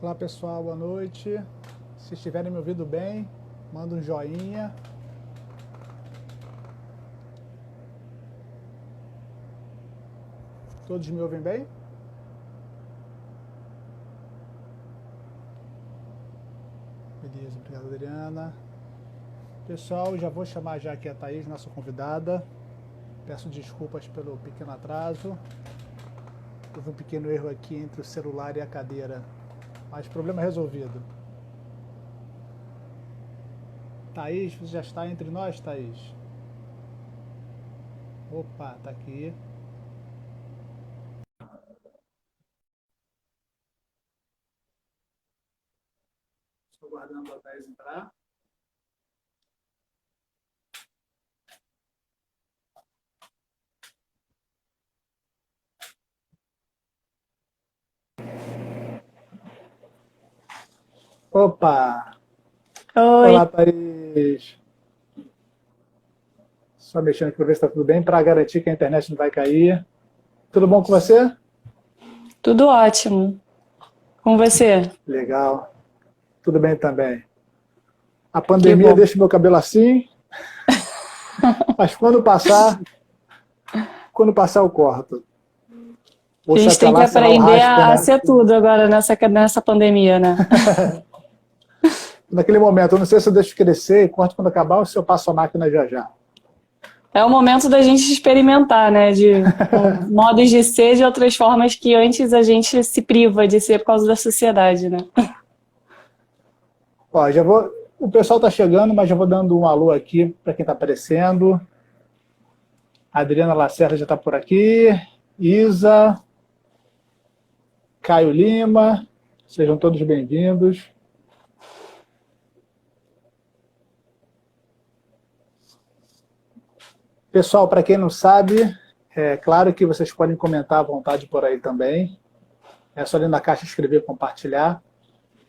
Olá pessoal, boa noite. Se estiverem me ouvindo bem, manda um joinha. Todos me ouvem bem? Beleza, obrigado Adriana. Pessoal, já vou chamar já aqui a Thaís, nossa convidada. Peço desculpas pelo pequeno atraso. Houve um pequeno erro aqui entre o celular e a cadeira, mas problema resolvido. Thaís, você já está entre nós, Thaís? Opa, tá aqui. Estou aguardando a Thaís entrar. Opa! Oi, Olá, Thaís. Só mexendo aqui para ver se está tudo bem, para garantir que a internet não vai cair. Tudo bom com você? tudo ótimo. Com você? Legal. Tudo bem também. A Que pandemia bom. deixa meu cabelo assim, mas quando passar eu corto. A Ou se gente até tem que lá, sei lá, o aprender raspa, a né? ser tudo agora nessa pandemia, né? Naquele momento, eu não sei se eu deixo crescer e corto quando acabar ou se eu passo a máquina já já. É o momento da gente experimentar, né? De modos de ser de outras formas que antes a gente se priva de ser por causa da sociedade, né? Ó, já vou. O pessoal está chegando, mas já vou dando um alô aqui para quem está aparecendo. A Adriana Lacerda já está por aqui. Isa, Caio Lima, sejam todos bem-vindos. Pessoal, para quem não sabe, é claro que vocês podem comentar à vontade por aí também. É só ali na caixa escrever e compartilhar.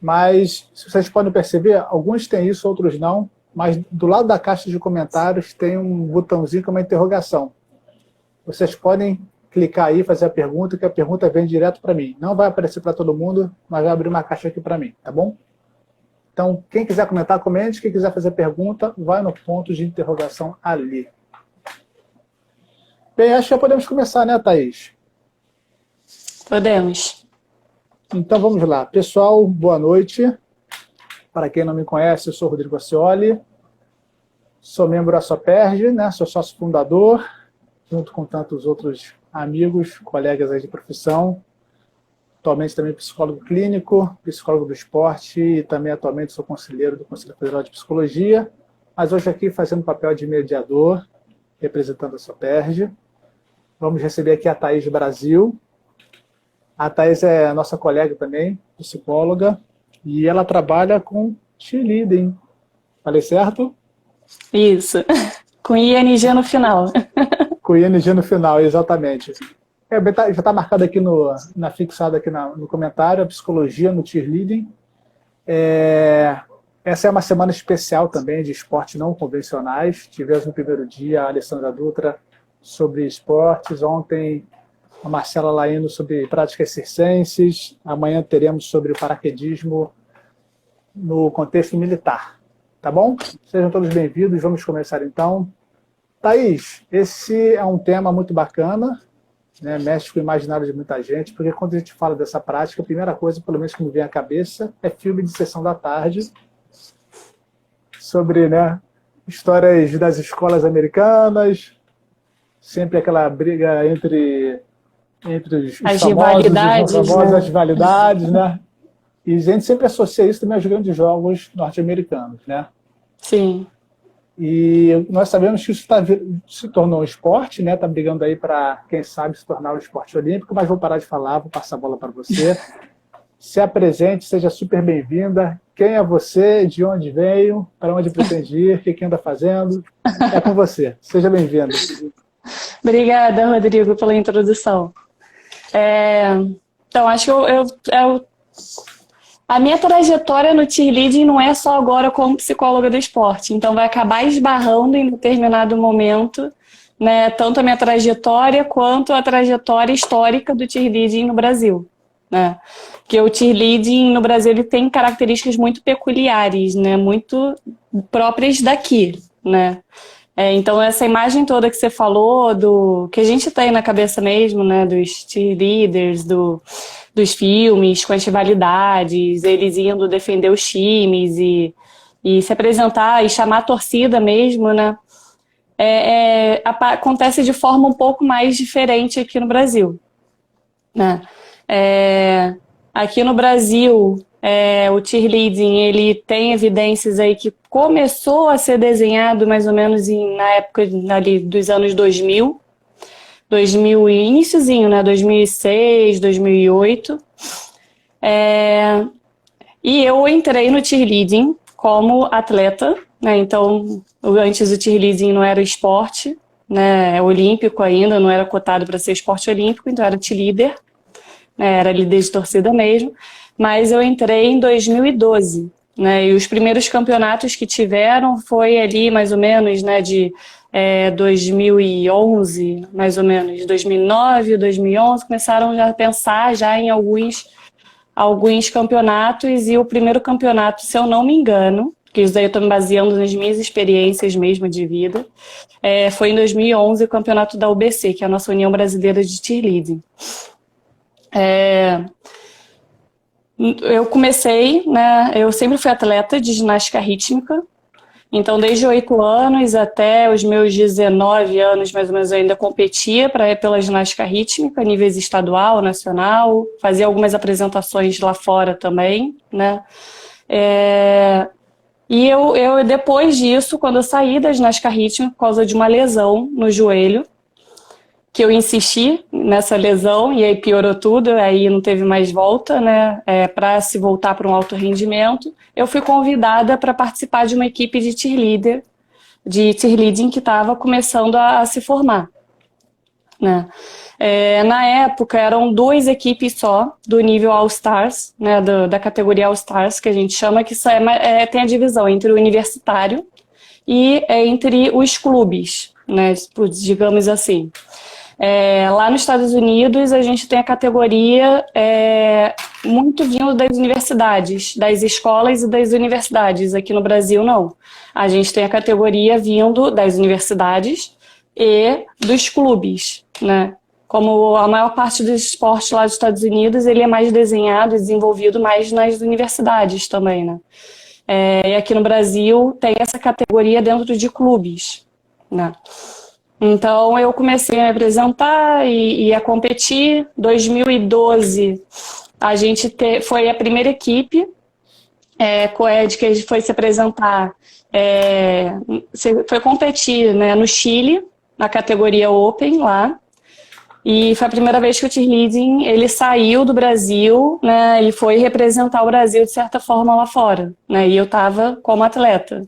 Mas, se vocês podem perceber, alguns têm isso, outros não. Mas do lado da caixa de comentários tem um botãozinho com uma interrogação. Vocês podem clicar aí, fazer a pergunta, que a pergunta vem direto para mim. Não vai aparecer para todo mundo, mas vai abrir uma caixa aqui para mim, tá bom? Então, quem quiser comentar, comente. Quem quiser fazer pergunta, vai no ponto de interrogação ali. Bem, acho que já podemos começar, né, Thaís? Podemos. Então, vamos lá. Pessoal, boa noite. Para quem não me conhece, eu sou Rodrigo Acioli. Sou membro da Soperj, né? Sou sócio fundador, junto com tantos outros amigos, colegas aí de profissão. Atualmente também psicólogo clínico, psicólogo do esporte e também atualmente sou conselheiro do Conselho Federal de Psicologia, mas hoje aqui fazendo papel de mediador, representando a Soperj. Vamos receber aqui a Thaís Brasil. A Thaís é nossa colega também, psicóloga, e ela trabalha com cheerleading. Falei certo? Isso. Com ING no final. Com ING no final, exatamente. Já está marcado aqui fixado aqui no comentário, a psicologia no cheerleading. Essa é uma semana especial também de esportes não convencionais. Tivemos no primeiro dia a Alessandra Dutra sobre esportes, ontem a Marcela Laino sobre práticas circenses, amanhã teremos sobre o paraquedismo no contexto militar. Tá bom? Sejam todos bem-vindos, vamos começar então. Thaís, esse é um tema muito bacana, né? Mexe com o imaginário de muita gente, porque quando a gente fala dessa prática, a primeira coisa, pelo menos que me vem à cabeça, é filme de sessão da tarde, sobre, né, histórias das escolas americanas, sempre aquela briga entre os As famosos e os não rivalidades, famosos, as né? rivalidades, né? E a gente sempre associa isso também aos grandes jogos norte-americanos, né? Sim. E nós sabemos que isso se tornou um esporte, né? Está brigando aí para, quem sabe, se tornar um esporte olímpico, mas vou parar de falar, vou passar a bola para você. Se apresente, seja super bem-vinda. Quem é você? De onde veio? Para onde pretende ir? O que anda fazendo? É com você. Seja bem-vindo. Obrigada, Rodrigo, pela introdução. Então, acho que a minha trajetória no cheerleading não é só agora como psicóloga do esporte, então vai acabar esbarrando em determinado momento, né, tanto a minha trajetória quanto a trajetória histórica do cheerleading no Brasil, né? Porque o cheerleading no Brasil ele tem características muito peculiares, né? Muito próprias daqui, né? Então essa imagem toda que você falou, do que a gente tem na cabeça mesmo, né? Dos cheerleaders, dos filmes, com as rivalidades, eles indo defender os times e se apresentar e chamar a torcida mesmo, né? Acontece de forma um pouco mais diferente aqui no Brasil, né? Aqui no Brasil, o cheerleading ele tem evidências aí que começou a ser desenhado mais ou menos na época ali, dos anos 2000 iniciozinho, né? 2006, 2008. E eu entrei no cheerleading como atleta, né? Então, antes o cheerleading não era esporte, né? Olímpico ainda, não era cotado para ser esporte olímpico, então era cheerleader, né? Era líder de torcida mesmo. Mas eu entrei em 2012, né? E os primeiros campeonatos que tiveram foi ali mais ou menos, né? De 2011, mais ou menos, 2009, 2011, começaram já a pensar já em alguns campeonatos, e o primeiro campeonato, se eu não me engano, que isso daí eu estou me baseando nas minhas experiências mesmo de vida, foi em 2011 o campeonato da UBC, que é a nossa União Brasileira de Cheerleading. Eu comecei, né, eu sempre fui atleta de ginástica rítmica, então desde 8 anos até os meus 19 anos, mais ou menos, eu ainda competia pela ginástica rítmica, a nível estadual, nacional, fazia algumas apresentações lá fora também, né. E eu, depois disso, quando eu saí da ginástica rítmica por causa de uma lesão no joelho, que eu insisti nessa lesão e aí piorou tudo, aí não teve mais volta, né, para se voltar para um alto rendimento, eu fui convidada para participar de uma equipe de cheerleading que estava começando a se formar, né. Na época eram 2 equipes só do nível All-Stars, né, da categoria All-Stars, que a gente chama, que tem a divisão entre o universitário e entre os clubes, né, digamos assim. Lá nos Estados Unidos a gente tem a categoria muito vindo das universidades, das escolas e das universidades. Aqui no Brasil não. A gente tem a categoria vindo das universidades e dos clubes, né? Como a maior parte do esporte lá dos Estados Unidos, ele é mais desenhado e desenvolvido mais nas universidades também, né? E aqui no Brasil tem essa categoria dentro de clubes, né? Então eu comecei a me apresentar e a competir. 2012 a gente foi a primeira equipe que a gente foi se apresentar, foi competir, né, no Chile, na categoria Open lá. E foi a primeira vez que o cheerleading ele saiu do Brasil, né, e foi representar o Brasil de certa forma lá fora, né, e eu estava como atleta.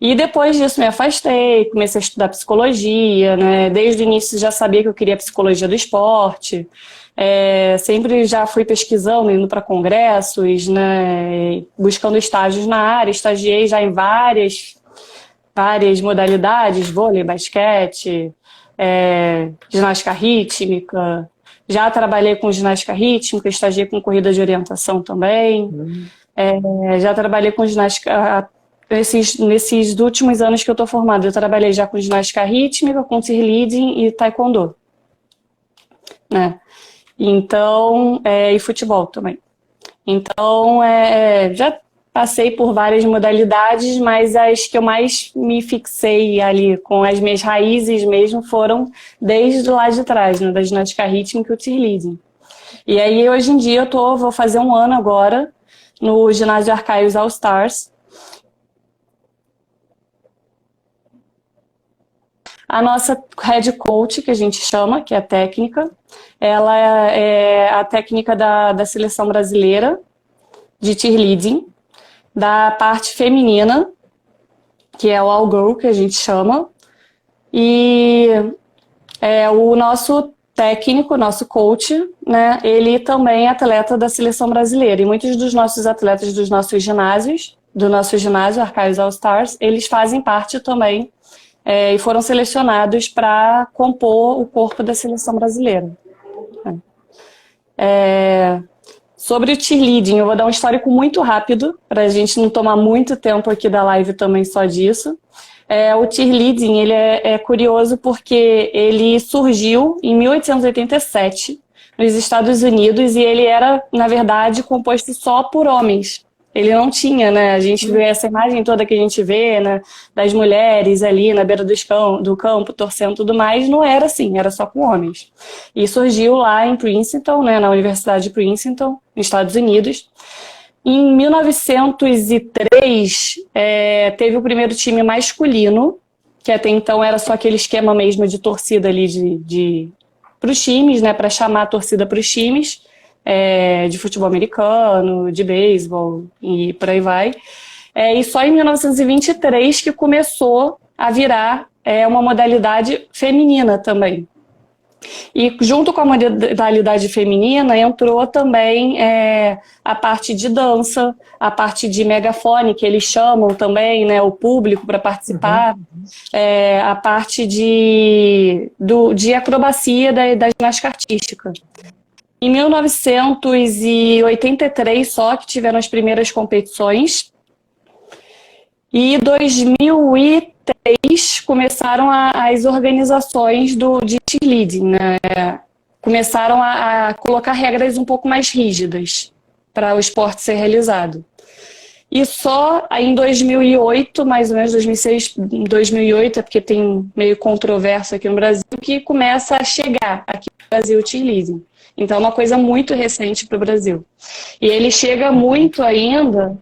E depois disso me afastei, comecei a estudar psicologia, né? Desde o início já sabia que eu queria psicologia do esporte, sempre já fui pesquisando, indo para congressos, né? Buscando estágios na área, estagiei já em várias modalidades, vôlei, basquete, ginástica rítmica, já trabalhei com ginástica rítmica, estagiei com corrida de orientação também, já trabalhei com ginástica. Nesses últimos anos que eu estou formada, eu trabalhei já com ginástica rítmica, com cheerleading e taekwondo, né? Então, e futebol também. Então, já passei por várias modalidades, mas as que eu mais me fixei ali com as minhas raízes mesmo foram desde lá de trás, né, da ginástica rítmica e o cheerleading. E aí, hoje em dia, vou fazer 1 ano agora no ginásio Arcaios All Stars. A nossa head coach, que a gente chama, que é a técnica, ela é a técnica da seleção brasileira de cheerleading, da parte feminina, que é o All Girl, que a gente chama, e o nosso técnico, nosso coach, né, ele também é atleta da seleção brasileira, e muitos dos nossos atletas dos nossos ginásios, do nosso ginásio Arcaios All Stars, eles fazem parte também e foram selecionados para compor o corpo da seleção brasileira. Sobre o cheerleading, eu vou dar um histórico muito rápido, para a gente não tomar muito tempo aqui da live também só disso. O cheerleading, ele é curioso porque ele surgiu em 1887 nos Estados Unidos e ele era, na verdade, composto só por homens. Ele não tinha, né? A gente vê essa imagem toda que a gente vê, né? Das mulheres ali na beira do campo, torcendo e tudo mais, não era assim, era só com homens. E surgiu lá em Princeton, né? Na Universidade de Princeton, nos Estados Unidos. Em 1903, teve o primeiro time masculino, que até então era só aquele esquema mesmo de torcida ali para os times, né? Para chamar a torcida para os times. De futebol americano, de beisebol e por aí vai. E só em 1923 que começou a virar uma modalidade feminina também. E junto com a modalidade feminina entrou também a parte de dança, a parte de megafone, que eles chamam também, né, o público para participar, a parte de acrobacia da ginástica artística. Em 1983 só que tiveram as primeiras competições. E em 2003 começaram as organizações de cheerleading, né? Começaram a colocar regras um pouco mais rígidas para o esporte ser realizado. E só em 2008, mais ou menos 2006, 2008, porque tem meio controverso aqui no Brasil, que começa a chegar aqui no Brasil o cheerleading. Então é uma coisa muito recente para o Brasil. E ele chega muito ainda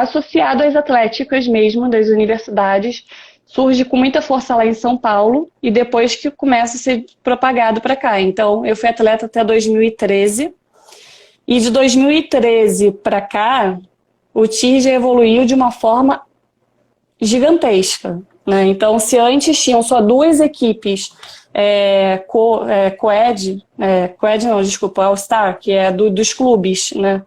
associado às atléticas mesmo, das universidades. Surge com muita força lá em São Paulo e depois que começa a ser propagado para cá. Então eu fui atleta até 2013 e de 2013 para cá o TIR já evoluiu de uma forma gigantesca. Né? Então, se antes tinham só 2 equipes All-Star, que é dos clubes, né?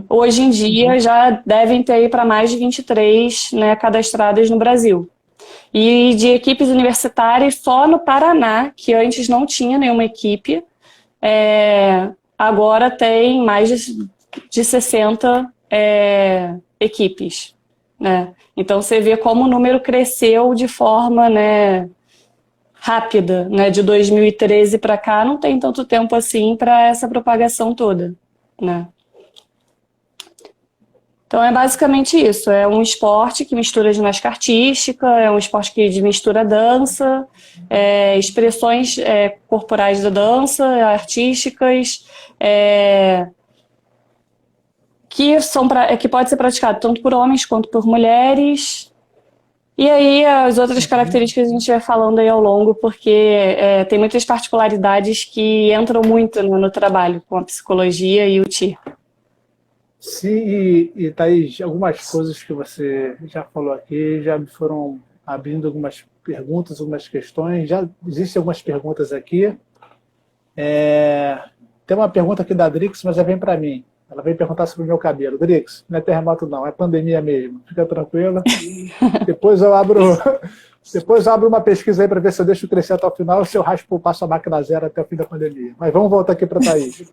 Hoje em dia já devem ter para mais de 23, né, cadastradas no Brasil. E de equipes universitárias só no Paraná, que antes não tinha nenhuma equipe, agora tem mais de 60 equipes. Né? Então você vê como o número cresceu de forma, né, rápida, né? De 2013 para cá não tem tanto tempo assim para essa propagação toda, né? Então é basicamente isso, é um esporte que mistura ginástica artística, é um esporte que mistura dança, expressões corporais da dança, artísticas, que pode ser praticado tanto por homens quanto por mulheres. E aí as outras características a gente vai falando aí ao longo, porque tem muitas particularidades que entram muito no trabalho com a psicologia e o TIR. Sim, e Thaís, algumas coisas que você já falou aqui já me foram abrindo algumas perguntas, algumas questões. Já existem algumas perguntas aqui. Tem uma pergunta aqui da Drix, mas vem para mim. Ela veio perguntar sobre o meu cabelo. Drix, não é terremoto não, é pandemia mesmo. Fica tranquila. Depois eu abro uma pesquisa aí para ver se eu deixo crescer até o final ou se eu raspo, passo a máquina zero até o fim da pandemia. Mas vamos voltar aqui para a Thaís.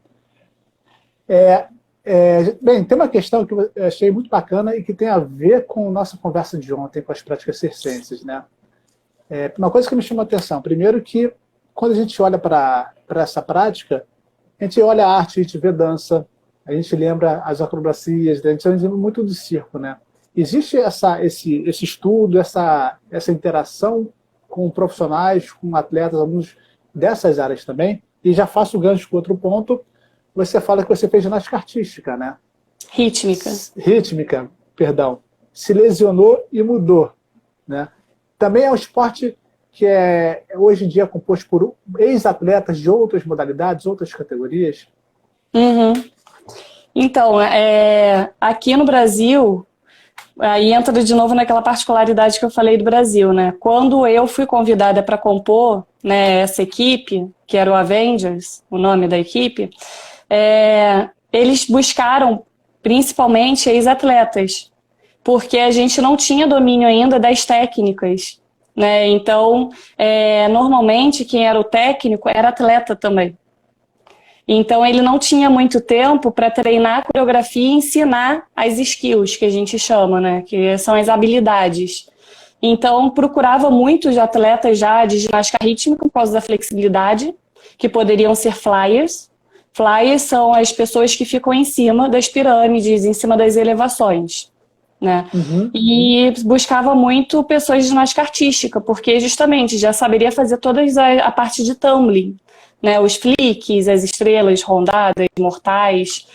Bem, tem uma questão que eu achei muito bacana e que tem a ver com a nossa conversa de ontem com as práticas circenses, né? Uma coisa que me chamou a atenção, primeiro que quando a gente olha para essa prática, a gente olha a arte, a gente vê dança, a gente lembra as acrobacias, a gente lembra muito do circo, né? Existe esse estudo, essa interação com profissionais, com atletas, alunos dessas áreas também? E já faço o gancho com outro ponto. Você fala que você fez ginástica artística, né? Rítmica, perdão. Se lesionou e mudou, né? Também é um esporte que hoje em dia composto por ex-atletas de outras modalidades, outras categorias. Então, aqui no Brasil, aí entra de novo naquela particularidade que eu falei do Brasil, né? Quando eu fui convidada para compor, né, essa equipe, que era o Avengers, o nome da equipe, eles buscaram principalmente ex-atletas, porque a gente não tinha domínio ainda das técnicas né? Então, normalmente quem era o técnico era atleta também. Então, ele não tinha muito tempo para treinar a coreografia e ensinar as skills, que a gente chama, né? Que são as habilidades. Então, procurava muitos atletas já de ginástica rítmica por causa da flexibilidade, que poderiam ser flyers. Flyers são as pessoas que ficam em cima das pirâmides, em cima das elevações, né? E buscava muito pessoas de ginástica artística, porque justamente já saberia fazer toda a parte de tumbling, né? Os flicks, as estrelas rondadas, mortais.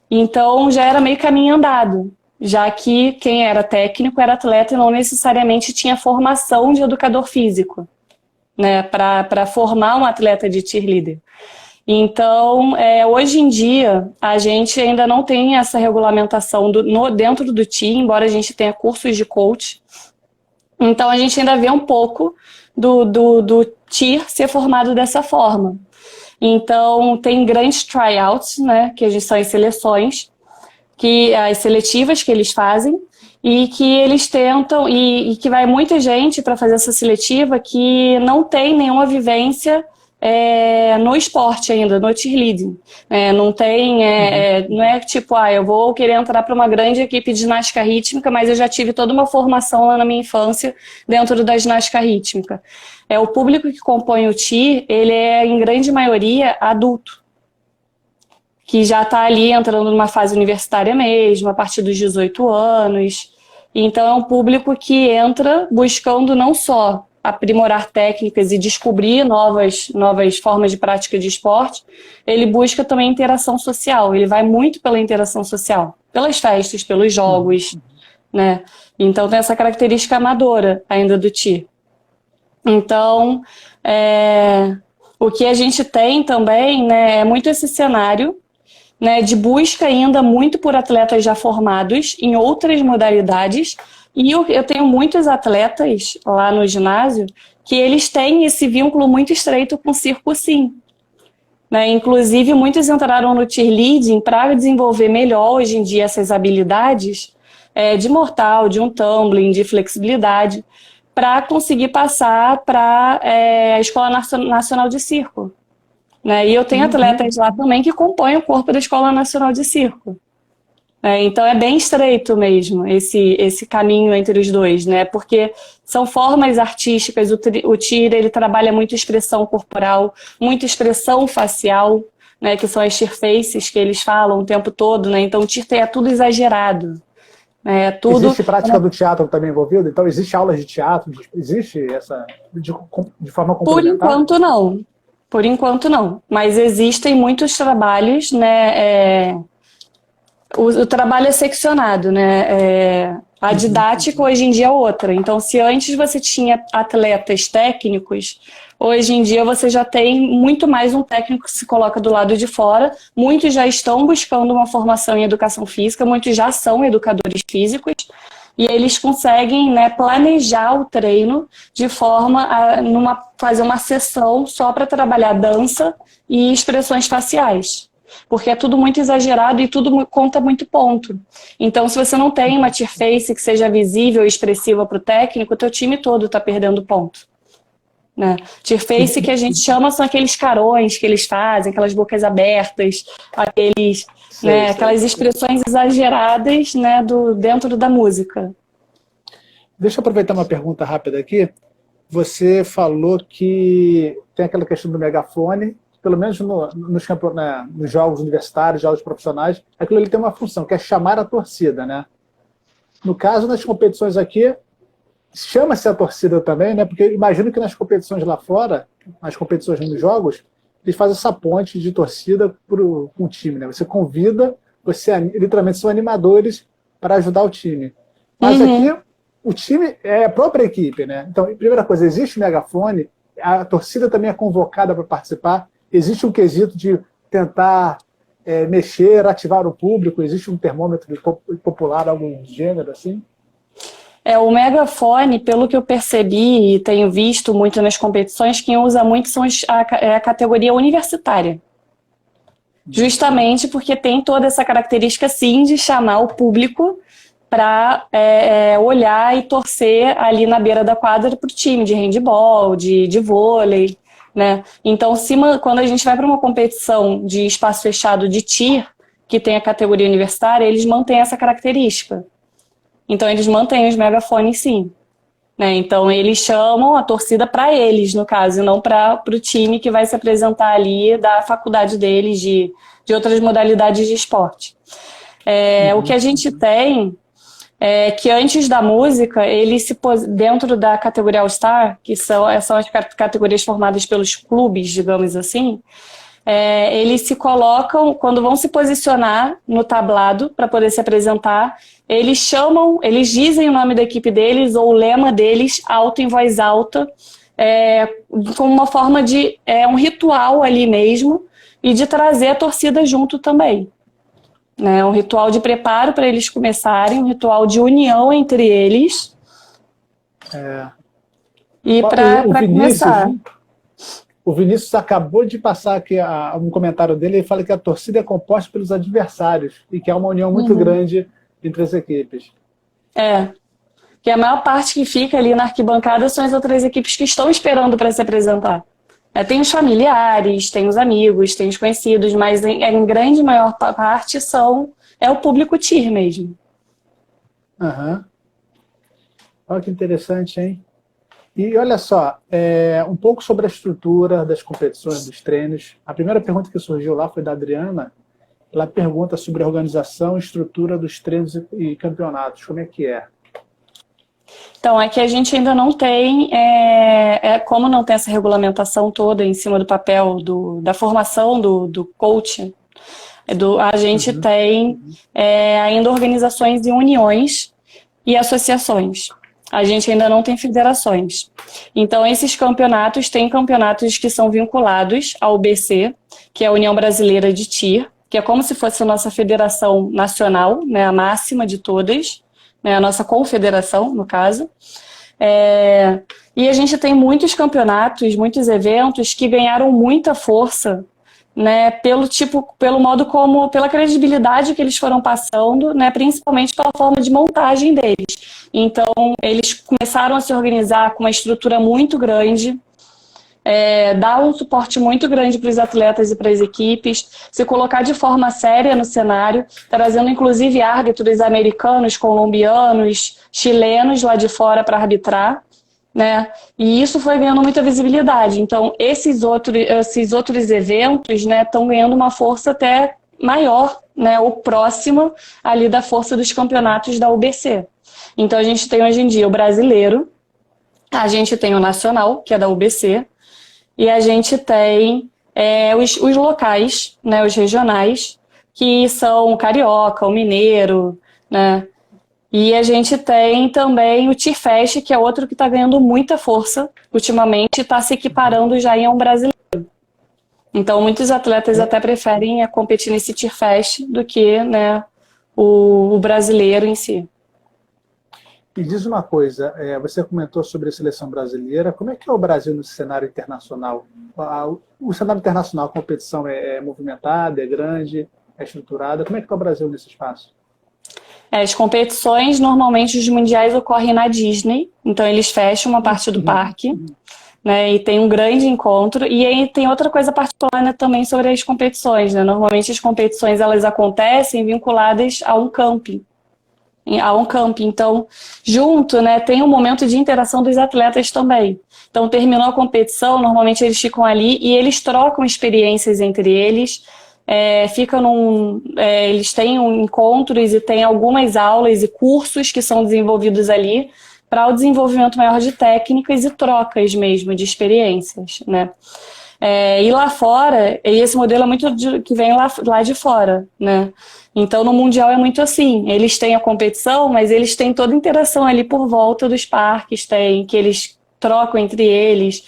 Então já era meio caminho andado, já que quem era técnico era atleta e não necessariamente tinha formação de educador físico, né? Para formar um atleta de cheerleader. Então, hoje em dia, a gente ainda não tem essa regulamentação dentro do TI, embora a gente tenha cursos de coach. Então, a gente ainda vê um pouco do TI ser formado dessa forma. Então, tem grandes tryouts, né, que são as seleções, as seletivas que eles fazem, e que eles tentam, e que vai muita gente para fazer essa seletiva que não tem nenhuma vivência no esporte ainda, no cheerleading. Não tem, não é tipo, eu vou querer entrar para uma grande equipe de ginástica rítmica, mas eu já tive toda uma formação lá na minha infância dentro da ginástica rítmica. O público que compõe o TI, ele é em grande maioria adulto, que já está ali entrando numa fase universitária mesmo, a partir dos 18 anos. Então é um público que entra buscando não só aprimorar técnicas e descobrir novas formas de prática de esporte, ele busca também interação social, ele vai muito pela interação social, pelas festas, pelos jogos, né? Então tem essa característica amadora ainda do TI. Então, o que a gente tem também, né, é muito esse cenário, né, de busca ainda muito por atletas já formados em outras modalidades. E eu tenho muitos atletas lá no ginásio que eles têm esse vínculo muito estreito com o circo, sim. Né? Inclusive, muitos entraram no cheerleading para desenvolver melhor hoje em dia essas habilidades de mortal, de um tumbling, de flexibilidade, para conseguir passar para a Escola Nacional de Circo. Né? E eu tenho atletas lá também que compõem o corpo da Escola Nacional de Circo. Então é bem estreito mesmo esse caminho entre os dois, né? Porque são formas artísticas, o TIR ele trabalha muito expressão corporal, muita expressão facial, né? Que são as tear faces que eles falam o tempo todo, né? Então o TIR é tudo exagerado. Tudo... Existe prática do teatro também envolvida? Então existe aulas de teatro? Existe essa de forma complementar? Por enquanto não. Mas existem muitos trabalhos, né? O trabalho é seccionado, né? A didática hoje em dia é outra. Então, se antes você tinha atletas técnicos, hoje em dia você já tem muito mais um técnico que se coloca do lado de fora. Muitos já estão buscando uma formação em educação física, muitos já são educadores físicos, e eles conseguem, né, planejar o treino de forma a fazer uma sessão só para trabalhar dança e expressões faciais. Porque é tudo muito exagerado e tudo conta muito ponto. Então, se você não tem uma tear face que seja visível e expressiva para o técnico, o teu time todo está perdendo ponto. Né? Tear face que a gente chama são aqueles carões que eles fazem, aquelas bocas abertas, aquelas expressões exageradas, né, dentro da música. Deixa eu aproveitar uma pergunta rápida aqui. Você falou que tem aquela questão do megafone, pelo menos nos jogos universitários, jogos profissionais, aquilo ali tem uma função, que é chamar a torcida, né? No caso, nas competições aqui, chama-se a torcida também, né? Porque imagino que nas competições lá fora, nas competições nos jogos, eles fazem essa ponte de torcida com o time, né? Você convida, literalmente são animadores para ajudar o time. Mas aqui, o time é a própria equipe, né? Então, primeira coisa, existe megafone, a torcida também é convocada para participar. Existe um quesito de tentar mexer, ativar o público? Existe um termômetro popular, algum gênero assim? O megafone, pelo que eu percebi e tenho visto muito nas competições, quem usa muito são a categoria universitária. Justamente porque tem toda essa característica, sim, de chamar o público para olhar e torcer ali na beira da quadra para o time de handebol, de vôlei, né? Então, quando a gente vai para uma competição de espaço fechado de tir, que tem a categoria universitária, eles mantêm essa característica. Então, eles mantêm os megafones, sim. Né? Então, eles chamam a torcida para eles, no caso, e não para o time que vai se apresentar ali da faculdade deles, de outras modalidades de esporte. O que a gente tem é que antes da música, eles dentro da categoria All-Star, que são as categorias formadas pelos clubes, digamos assim, eles se colocam, quando vão se posicionar no tablado para poder se apresentar, eles dizem o nome da equipe deles ou o lema deles alto em voz alta, como uma forma de um ritual ali mesmo e de trazer a torcida junto também. Né? Um ritual de preparo para eles começarem, um ritual de união entre eles. E para começar. O Vinícius acabou de passar aqui um comentário dele, ele fala que a torcida é composta pelos adversários e que há uma união muito grande entre as equipes. Que a maior parte que fica ali na arquibancada são as outras equipes que estão esperando para se apresentar. Tem os familiares, tem os amigos, tem os conhecidos, mas em grande maior parte é o público tir mesmo. Olha que interessante, hein? E olha só, um pouco sobre a estrutura das competições, dos treinos. A primeira pergunta que surgiu lá foi da Adriana. Ela pergunta sobre a organização e estrutura dos treinos e campeonatos. Como é que é? Então, é que a gente ainda não tem, como não tem essa regulamentação toda em cima do papel da formação do coach, a gente tem ainda organizações e uniões e associações. A gente ainda não tem federações. Então, esses campeonatos, tem campeonatos que são vinculados ao UBC, que é a União Brasileira de Tir, que é como se fosse a nossa federação nacional, né, a máxima de todas, né, a nossa confederação, no caso. E a gente tem muitos campeonatos, muitos eventos que ganharam muita força, né, pelo modo como, pela credibilidade que eles foram passando, né, principalmente pela forma de montagem deles. Então, eles começaram a se organizar com uma estrutura muito grande, dar um suporte muito grande para os atletas e para as equipes, se colocar de forma séria no cenário, trazendo inclusive árbitros americanos, colombianos, chilenos lá de fora para arbitrar, né? E isso foi ganhando muita visibilidade. Então, esses outros eventos, né, estão ganhando uma força até maior, né, ou próxima ali da força dos campeonatos da UBC. Então, a gente tem hoje em dia o brasileiro, a gente tem o nacional, que é da UBC, e a gente tem os locais, né, os regionais, que são o carioca, o mineiro, né? E a gente tem também o Tirfest, que é outro que está ganhando muita força ultimamente, está se equiparando já em um brasileiro. Então, muitos atletas até preferem competir nesse Tirfest do que, né, o brasileiro em si. E diz uma coisa, você comentou sobre a seleção brasileira, como é que é o Brasil no cenário internacional? O cenário internacional, a competição é movimentada, é grande, é estruturada, como é que é o Brasil nesse espaço? As competições, normalmente, os mundiais ocorrem na Disney, então eles fecham uma parte do parque, né, e tem um grande encontro. E aí tem outra coisa particular, né, também sobre as competições, né? Normalmente as competições elas acontecem vinculadas a um camping. Então, junto, né, tem um momento de interação dos atletas também. Então, terminou a competição, normalmente eles ficam ali e eles trocam experiências entre eles, eles têm encontros e têm algumas aulas e cursos que são desenvolvidos ali para o desenvolvimento maior de técnicas e trocas mesmo de experiências, né? E lá fora, e esse modelo é muito que vem lá de fora, né? Então, no Mundial é muito assim, eles têm a competição, mas eles têm toda a interação ali por volta dos parques, que eles trocam entre eles.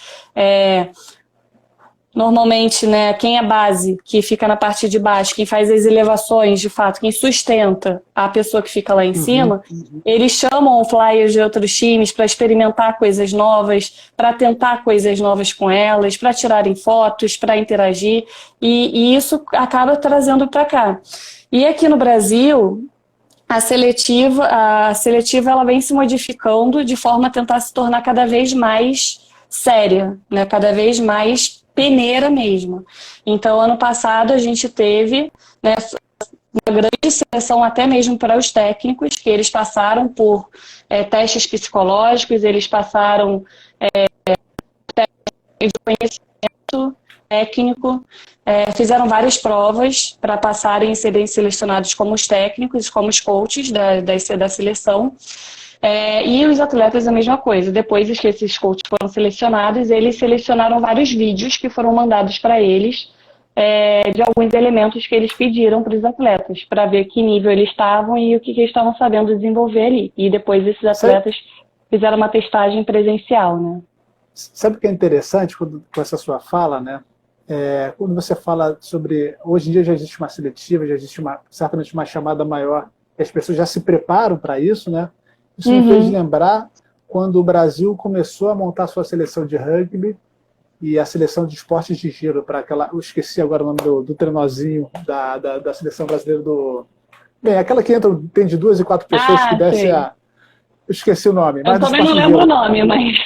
Normalmente, né, quem é base, que fica na parte de baixo, quem faz as elevações, de fato, quem sustenta a pessoa que fica lá em cima, eles chamam flyers de outros times para experimentar coisas novas, para tentar coisas novas com elas, para tirarem fotos, para interagir, e isso acaba trazendo para cá. E aqui no Brasil, a seletiva ela vem se modificando de forma a tentar se tornar cada vez mais séria, né? Cada vez mais peneira mesmo. Então, ano passado a gente teve, né, uma grande seleção até mesmo para os técnicos, que eles passaram por testes psicológicos, eles passaram de conhecimento técnico, fizeram várias provas para passarem e serem selecionados como os técnicos, como os coaches da seleção. E os atletas a mesma coisa. Depois que esses coaches foram selecionados, eles selecionaram vários vídeos que foram mandados para eles de alguns elementos que eles pediram para os atletas, para ver que nível eles estavam e o que eles estavam sabendo desenvolver ali. E depois esses atletas fizeram uma testagem presencial, né? Sabe o que é interessante com essa sua fala, né? Quando você fala sobre... Hoje em dia já existe uma seletiva, já existe certamente uma chamada maior, e as pessoas já se preparam para isso, né? Isso me fez lembrar quando o Brasil começou a montar sua seleção de rugby e a seleção de esportes de giro, para aquela... Eu esqueci agora o nome do trenozinho da seleção brasileira do... Bem, aquela que tem de 2 e 4 pessoas que desce a... Eu esqueci o nome. Eu também não lembro o nome, mas...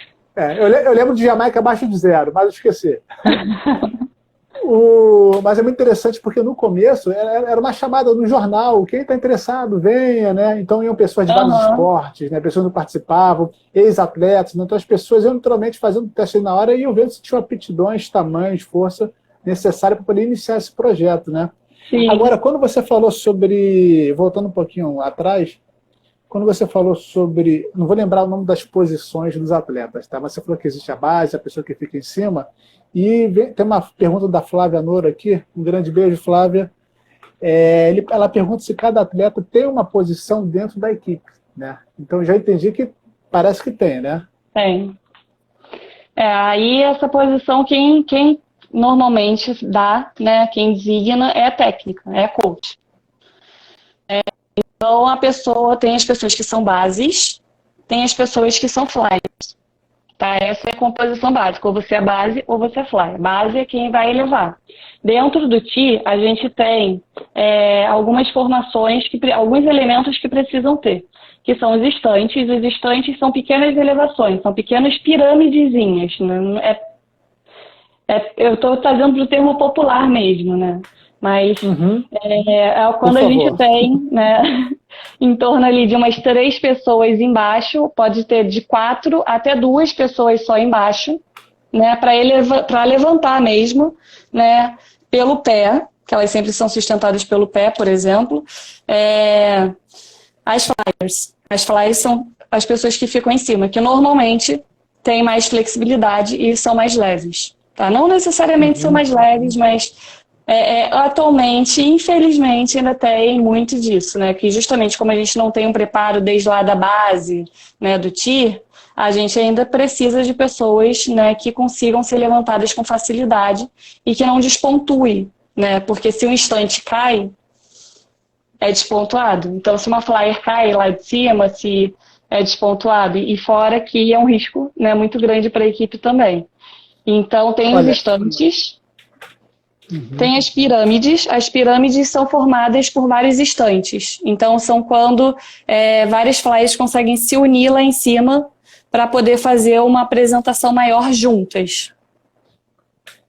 Eu lembro de Jamaica abaixo de 0, mas eu esqueci. Mas é muito interessante porque no começo era uma chamada no jornal, quem está interessado, venha, né? Então iam pessoas de vários esportes, né? Pessoas não participavam, ex-atletas, né? Então as pessoas iam naturalmente fazendo teste na hora e iam vendo se tinham aptidões, tamanhos, força necessária para poder iniciar esse projeto, né? Sim. Agora, quando você falou sobre, voltando um pouquinho atrás, quando você falou sobre, não vou lembrar o nome das posições dos atletas, tá? Mas você falou que existe a base, a pessoa que fica em cima, e tem uma pergunta da Flávia Noura aqui, um grande beijo, Flávia. Ela pergunta se cada atleta tem uma posição dentro da equipe, né? Então já entendi que parece que tem, né? Tem. Aí essa posição quem normalmente dá, né? Quem designa é a técnica, é a coach. Então, tem as pessoas que são bases, tem as pessoas que são flyers. Tá? Essa é a composição básica. Ou você é base ou você é flyer. Base é quem vai elevar. Dentro do TI, a gente tem algumas formações, alguns elementos que precisam ter, que são os estantes. Os estantes são pequenas elevações, são pequenas pirâmidezinhas. Né? Eu estou trazendo para o termo popular mesmo, né? Mas quando a gente tem, né, em torno ali de umas 3 pessoas embaixo, pode ter de 4 até 2 pessoas só embaixo, né, para levantar mesmo, né, pelo pé, que elas sempre são sustentadas pelo pé, por exemplo. As flyers. As flyers são as pessoas que ficam em cima, que normalmente têm mais flexibilidade e são mais leves. Tá? Não necessariamente são mais leves, mas... atualmente, infelizmente, ainda tem muito disso, né? Que justamente como a gente não tem um preparo desde lá da base, né, do TIR, a gente ainda precisa de pessoas, né, que consigam ser levantadas com facilidade e que não despontue, né? Porque se um instante cai, é despontuado. Então, se uma flyer cai lá de cima, se é despontuado. E fora que é um risco, né, muito grande para a equipe também. Então, tem os instantes... Tem as pirâmides são formadas por vários estantes. Então, são quando várias flyers conseguem se unir lá em cima para poder fazer uma apresentação maior juntas.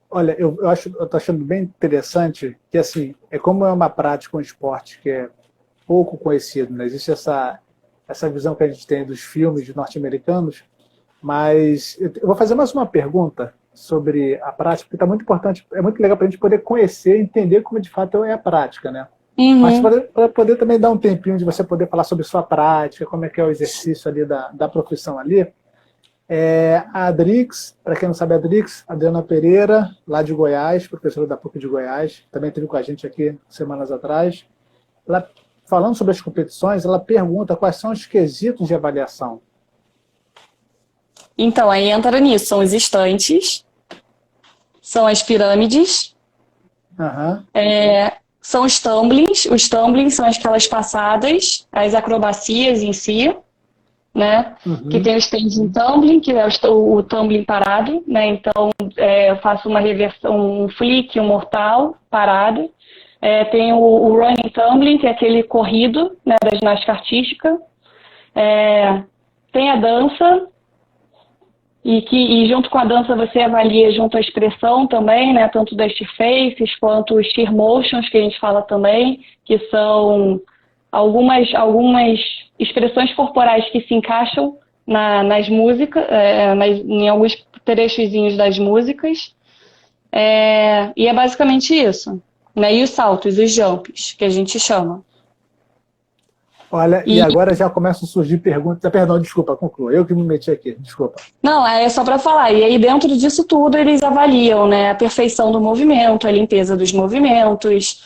Olha, eu estou achando bem interessante que, assim, como é uma prática, um esporte que é pouco conhecido, né? Existe essa visão que a gente tem dos filmes norte-americanos, mas eu vou fazer mais uma pergunta sobre a prática, porque está muito importante, é muito legal para a gente poder conhecer e entender como de fato é a prática, né? Mas para poder também dar um tempinho de você poder falar sobre sua prática, como é que é o exercício ali da profissão ali, a Adrix, para quem não sabe, a Adrix, Adriana Pereira, lá de Goiás, professora da PUC de Goiás, também esteve com a gente aqui semanas atrás, ela, falando sobre as competições, ela pergunta quais são os quesitos de avaliação. Então, aí entra nisso, são os estantes, são as pirâmides, são os tumblings são aquelas passadas, as acrobacias em si, né? Que tem o standing tumbling, que é o tumbling parado, né? Então, eu faço uma reversão, um flick, um mortal parado, Tem o running tumbling, que é aquele corrido, né, da ginástica artística. Tem a dança, e junto com a dança você avalia junto a expressão também, né, tanto das shear faces quanto os shear motions, que a gente fala também, que são algumas expressões corporais que se encaixam nas músicas, em alguns trechozinhos das músicas. E é basicamente isso, né? E os saltos, os jumps, que a gente chama. Olha, e agora já começam a surgir perguntas. Perdão, desculpa, conclua. Eu que me meti aqui, desculpa. Não, é só para falar. E aí, dentro disso tudo, eles avaliam, né, a perfeição do movimento, a limpeza dos movimentos,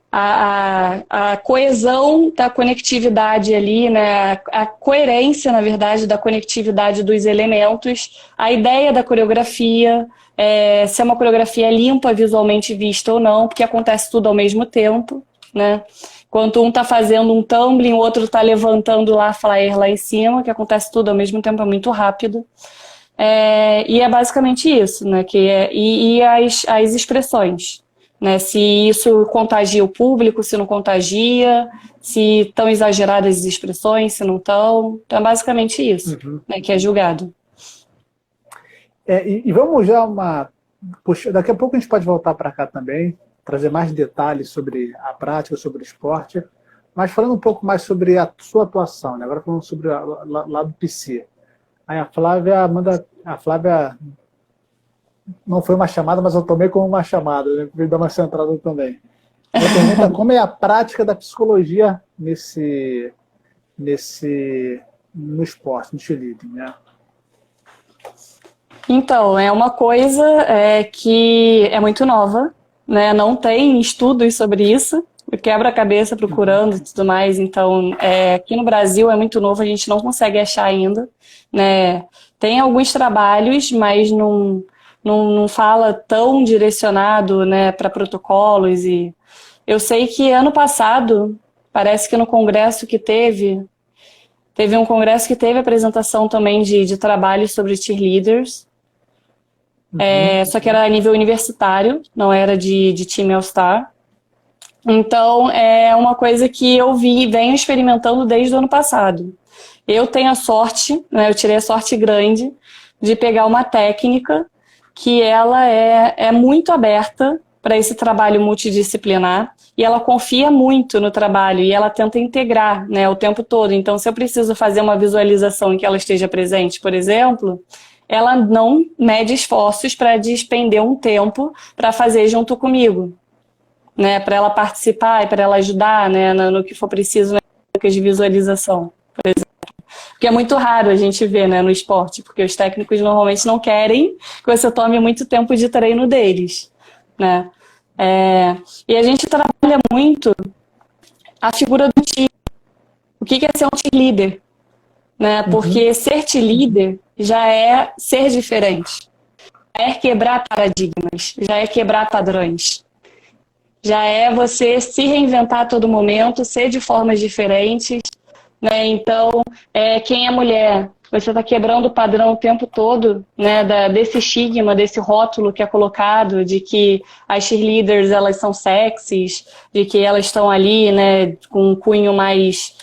a coesão da conectividade ali, né, a coerência, na verdade, da conectividade dos elementos, a ideia da coreografia, se é uma coreografia limpa visualmente vista ou não, porque acontece tudo ao mesmo tempo, né? Enquanto um está fazendo um tumbling, o outro está levantando lá a flyer lá em cima, que acontece tudo ao mesmo tempo, é muito rápido. E é basicamente isso, né? E as expressões, né? Se isso contagia o público, se não contagia, se estão exageradas as expressões, se não estão. Então é basicamente isso, né, que é julgado. E vamos já Puxa, daqui a pouco a gente pode voltar para cá também, trazer mais detalhes sobre a prática, sobre o esporte, mas falando um pouco mais sobre a sua atuação, né? Agora falando sobre lá do PC. Aí a Flávia não foi uma chamada, mas eu tomei como uma chamada, né? Vou dar uma centrada também. Ela pergunta como é a prática da psicologia no esporte, no cheerleading, né? Então, é uma coisa que é muito nova, né? Não tem estudos sobre isso, quebra-cabeça procurando e tudo mais. Então, aqui no Brasil é muito novo, a gente não consegue achar ainda, né? Tem alguns trabalhos, mas não fala tão direcionado, né, para protocolos. E eu sei que ano passado, parece que no congresso que teve um congresso que teve apresentação também de trabalhos sobre cheerleaders. Só que era a nível universitário, não era de time All-Star. Então, é uma coisa que eu venho experimentando desde o ano passado. Eu tenho a sorte, né, eu tirei a sorte grande de pegar uma técnica que ela é muito aberta para esse trabalho multidisciplinar e ela confia muito no trabalho e ela tenta integrar, né, o tempo todo. Então, se eu preciso fazer uma visualização em que ela esteja presente, por exemplo, ela não mede esforços para despender um tempo para fazer junto comigo, né, para ela participar e para ela ajudar, né, no que for preciso nas técnicas de visualização, por exemplo. Porque é muito raro a gente ver, né, no esporte, porque os técnicos normalmente não querem que você tome muito tempo de treino deles, né. E a gente trabalha muito a figura do time. O que é ser um cheerleader? Né? Porque ser cheerleader já é ser diferente. Já é quebrar paradigmas, já é quebrar padrões. Já é você se reinventar a todo momento, ser de formas diferentes. Né? Então, quem é mulher, você está quebrando o padrão o tempo todo, né, desse estigma, desse rótulo que é colocado de que as cheerleaders elas são sexys, de que elas estão ali, né, com um cunho mais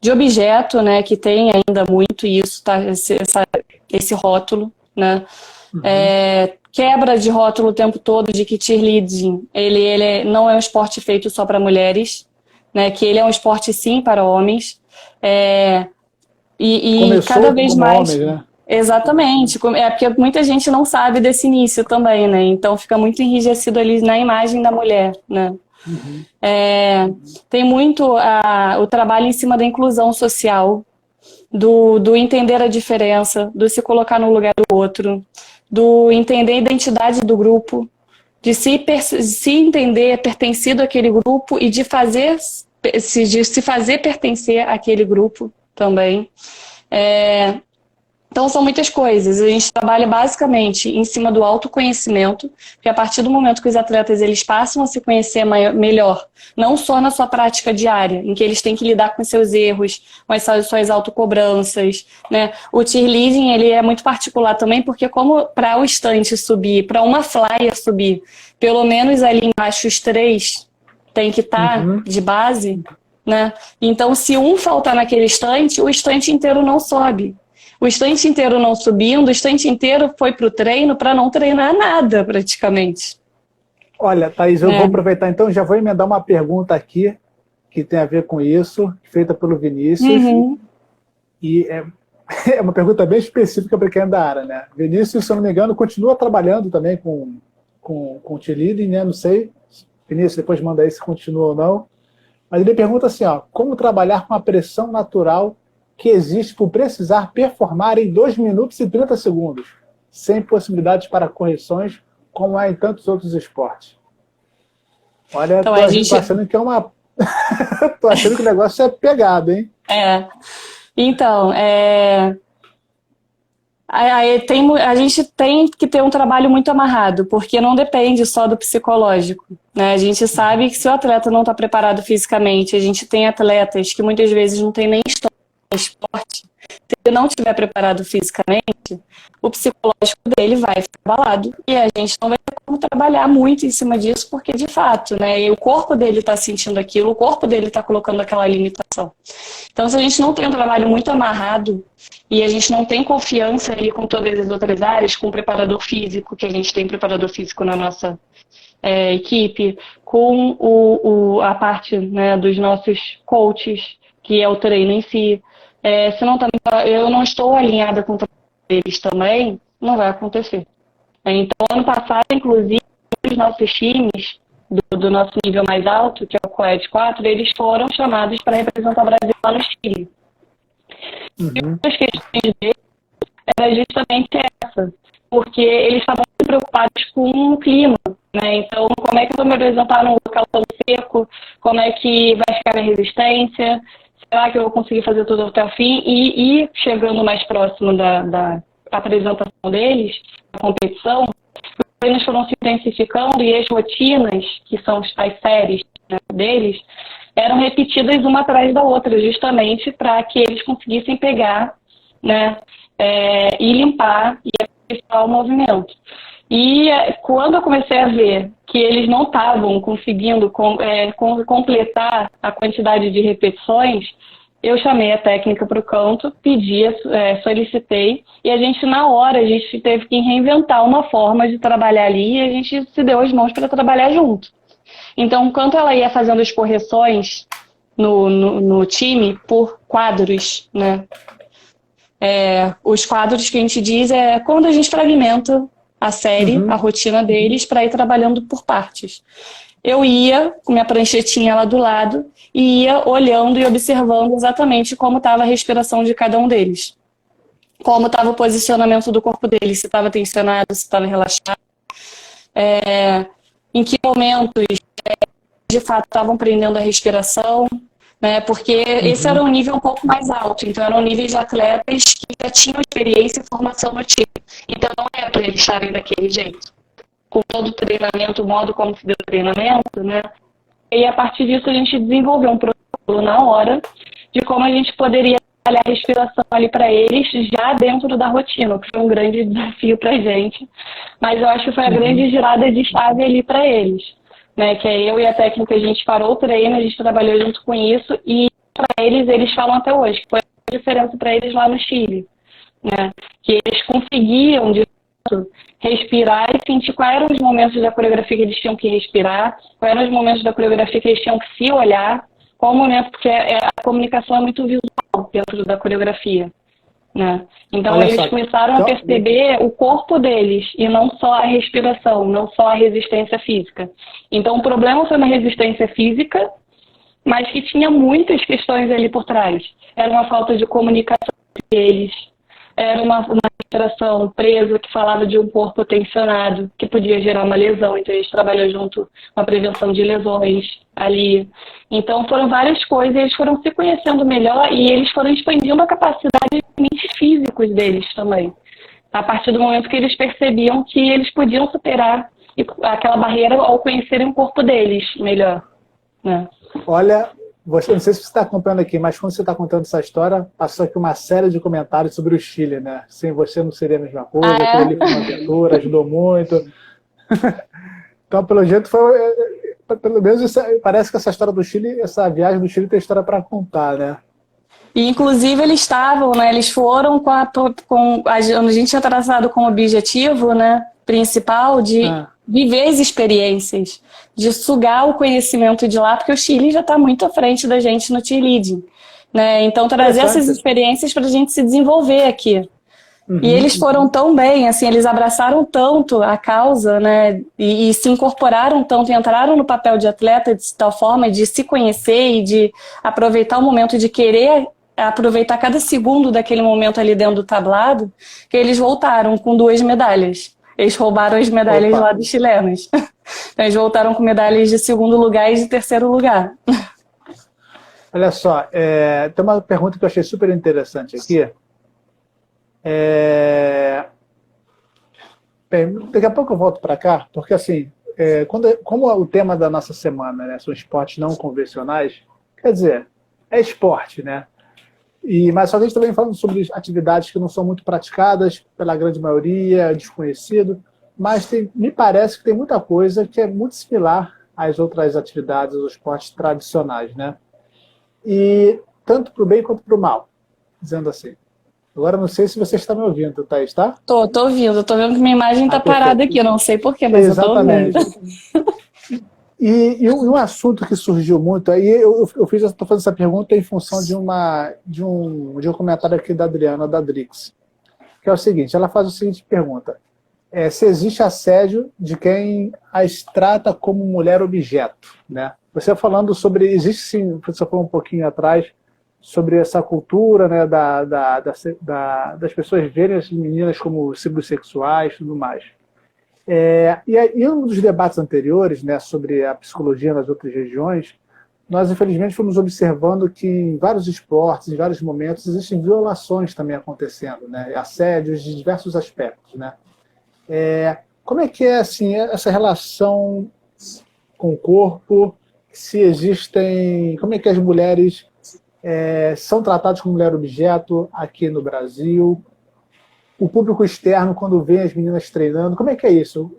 de objeto, né, que tem ainda muito isso, tá, esse rótulo, né, quebra de rótulo o tempo todo de que cheerleading ele não é um esporte feito só para mulheres, né, que ele é um esporte sim para homens. E cada vez mais. Homens, né? Exatamente. Porque muita gente não sabe desse início também, né? Então fica muito enrijecido ali na imagem da mulher, né? Tem muito o trabalho em cima da inclusão social, do entender a diferença, do se colocar no lugar do outro, do entender a identidade do grupo, de se entender pertencido àquele grupo e de se fazer pertencer àquele grupo também. Então, são muitas coisas. A gente trabalha basicamente em cima do autoconhecimento, porque a partir do momento que os atletas eles passam a se conhecer melhor, não só na sua prática diária, em que eles têm que lidar com seus erros, com as suas autocobranças, né? O cheerleading, ele é muito particular também, porque como para o estante subir, para uma flyer subir, pelo menos ali embaixo os 3 tem que estar de base, né? Então, se um faltar naquele estante, o estante inteiro não sobe. O estante inteiro não subindo, o estante inteiro foi para o treino para não treinar nada, praticamente. Olha, Thaís, eu vou aproveitar então, já vou emendar uma pergunta aqui que tem a ver com isso, feita pelo Vinícius. E é uma pergunta bem específica para quem é da área, né? Vinícius, se eu não me engano, continua trabalhando também com cheerleading, né? Não sei. Vinícius, depois manda aí se continua ou não. Mas ele pergunta assim, ó, como trabalhar com a pressão natural que existe por precisar performar em 2 minutos e 30 segundos, sem possibilidades para correções, como há em tantos outros esportes. Olha, então, tô achando que é uma... tô achando que o negócio é pegado, hein? Então, a gente tem que ter um trabalho muito amarrado, porque não depende só do psicológico, né? A gente sabe que se o atleta não está preparado fisicamente, a gente tem atletas que muitas vezes não tem nem história de esporte, se ele não estiver preparado fisicamente, o psicológico dele vai ficar abalado e a gente não vai ter como trabalhar muito em cima disso, porque de fato, né, e o corpo dele está sentindo aquilo, o corpo dele está colocando aquela limitação. Então, se a gente não tem um trabalho muito amarrado e a gente não tem confiança ali com todas as outras áreas, com o preparador físico, que a gente tem preparador físico na nossa equipe, com a parte, né, dos nossos coaches, que é o treino em si, se não eu não estou alinhada com eles também, não vai acontecer. Então, ano passado, inclusive, os nossos times do nosso nível mais alto, que é o COED 4, eles foram chamados para representar o Brasil lá no Chile. E uma das questões deles era justamente essa, porque eles estavam muito preocupados com o clima, né? Então, como é que eu vou me apresentar num local tão seco? Como é que vai ficar a minha resistência? Será que eu vou conseguir fazer tudo até o fim? E chegando mais próximo da apresentação deles, da competição, os treinos foram se intensificando e as rotinas, que são as séries, né, deles, eram repetidas uma atrás da outra, justamente para que eles conseguissem pegar, né, e limpar e aperfeiçoar o movimento. E quando eu comecei a ver que eles não estavam conseguindo completar a quantidade de repetições, eu chamei a técnica para o canto, pedi, solicitei, e a gente, na hora, a gente teve que reinventar uma forma de trabalhar ali e a gente se deu as mãos para trabalhar junto. Então, enquanto ela ia fazendo as correções no time por quadros, né? Os quadros que a gente diz é quando a gente fragmenta a série, a rotina deles, para ir trabalhando por partes. Eu ia com minha pranchetinha lá do lado e ia olhando e observando exatamente como estava a respiração de cada um deles. Como estava o posicionamento do corpo deles, se estava tensionado, se estava relaxado. Em que momentos, de fato, estavam prendendo a respiração, né? Porque esse era um nível um pouco mais alto. Então, eram níveis de atletas que já tinham experiência e formação no time. Então, não é para eles estarem daquele jeito. Com todo o treinamento, o modo como se deu o treinamento, né? E a partir disso a gente desenvolveu um protocolo na hora de como a gente poderia trabalhar a respiração ali para eles já dentro da rotina, que foi um grande desafio para a gente. Mas eu acho que foi a grande girada de chave ali para eles, né? Que é eu e a técnica, a gente parou o treino, a gente trabalhou junto com isso e para eles falam até hoje, que foi a diferença para eles lá no Chile, né? Que eles conseguiam, de respirar e sentir quais eram os momentos da coreografia que eles tinham que respirar, quais eram os momentos da coreografia que eles tinham que se olhar, qual o momento, porque a comunicação é muito visual dentro da coreografia, né? Então eles começaram a perceber o corpo deles e não só a respiração, não só a resistência física. Então o problema foi uma resistência física, mas que tinha muitas questões ali por trás. Era uma falta de comunicação entre eles, era uma operação presa que falava de um corpo tensionado, que podia gerar uma lesão, então a gente trabalhou junto com a prevenção de lesões ali. Então foram várias coisas, eles foram se conhecendo melhor e eles foram expandindo a capacidade de limites físicos deles também, a partir do momento que eles percebiam que eles podiam superar aquela barreira ao conhecerem o corpo deles melhor, né? Olha, você, não sei se você está acompanhando aqui, mas quando você está contando essa história, passou aqui uma série de comentários sobre o Chile, né? Sem você não seria a mesma coisa, aquilo ali foi uma aventura, ajudou muito. Então, pelo jeito, pelo menos parece que essa história do Chile, essa viagem do Chile tem história para contar, né? E, inclusive, eles estavam, né? Eles foram a gente tinha traçado como objetivo, né, principal de viver as experiências, de sugar o conhecimento de lá, porque o Chile já está muito à frente da gente no cheerleading, né? Então, trazer essas experiências para a gente se desenvolver aqui. E eles foram tão bem, assim, eles abraçaram tanto a causa, né, e se incorporaram tanto, e entraram no papel de atleta de tal forma de se conhecer e de aproveitar o momento, de querer aproveitar cada segundo daquele momento ali dentro do tablado, que eles voltaram com 2 medalhas. Eles roubaram as medalhas lá dos chilenos. Então, eles voltaram com medalhas de 2º lugar e de 3º lugar. Olha só, tem uma pergunta que eu achei super interessante aqui. Bem, daqui a pouco eu volto para cá, porque assim, como o tema da nossa semana, né, são esportes não convencionais, quer dizer, é esporte, né? Mas só que a gente também falando sobre atividades que não são muito praticadas pela grande maioria, desconhecido, mas me parece que tem muita coisa que é muito similar às outras atividades, aos esportes tradicionais, né? E tanto para o bem quanto para o mal, dizendo assim. Agora não sei se você está me ouvindo, Thaís, tá? Tô ouvindo, tô vendo que minha imagem tá parada aqui, eu não sei porquê, mas exatamente. Eu tô ouvindo. E um assunto que surgiu muito, aí eu estou fazendo essa pergunta em função de um comentário aqui da Adriana, da Drix, que é o seguinte, ela faz a seguinte pergunta, se existe assédio de quem as trata como mulher objeto, né? Você falando sobre, existe sim, você falou um pouquinho atrás, sobre essa cultura, né, das pessoas verem as meninas como bissexuais e tudo mais. E um dos debates anteriores, né, sobre a psicologia nas outras regiões, nós infelizmente fomos observando que em vários esportes, em vários momentos, existem violações também acontecendo, né, assédios de diversos aspectos, né. Como é que é assim, essa relação com o corpo, se existem, como é que as mulheres são tratadas como mulher objeto aqui no Brasil? O público externo, quando vê as meninas treinando, como é que é isso?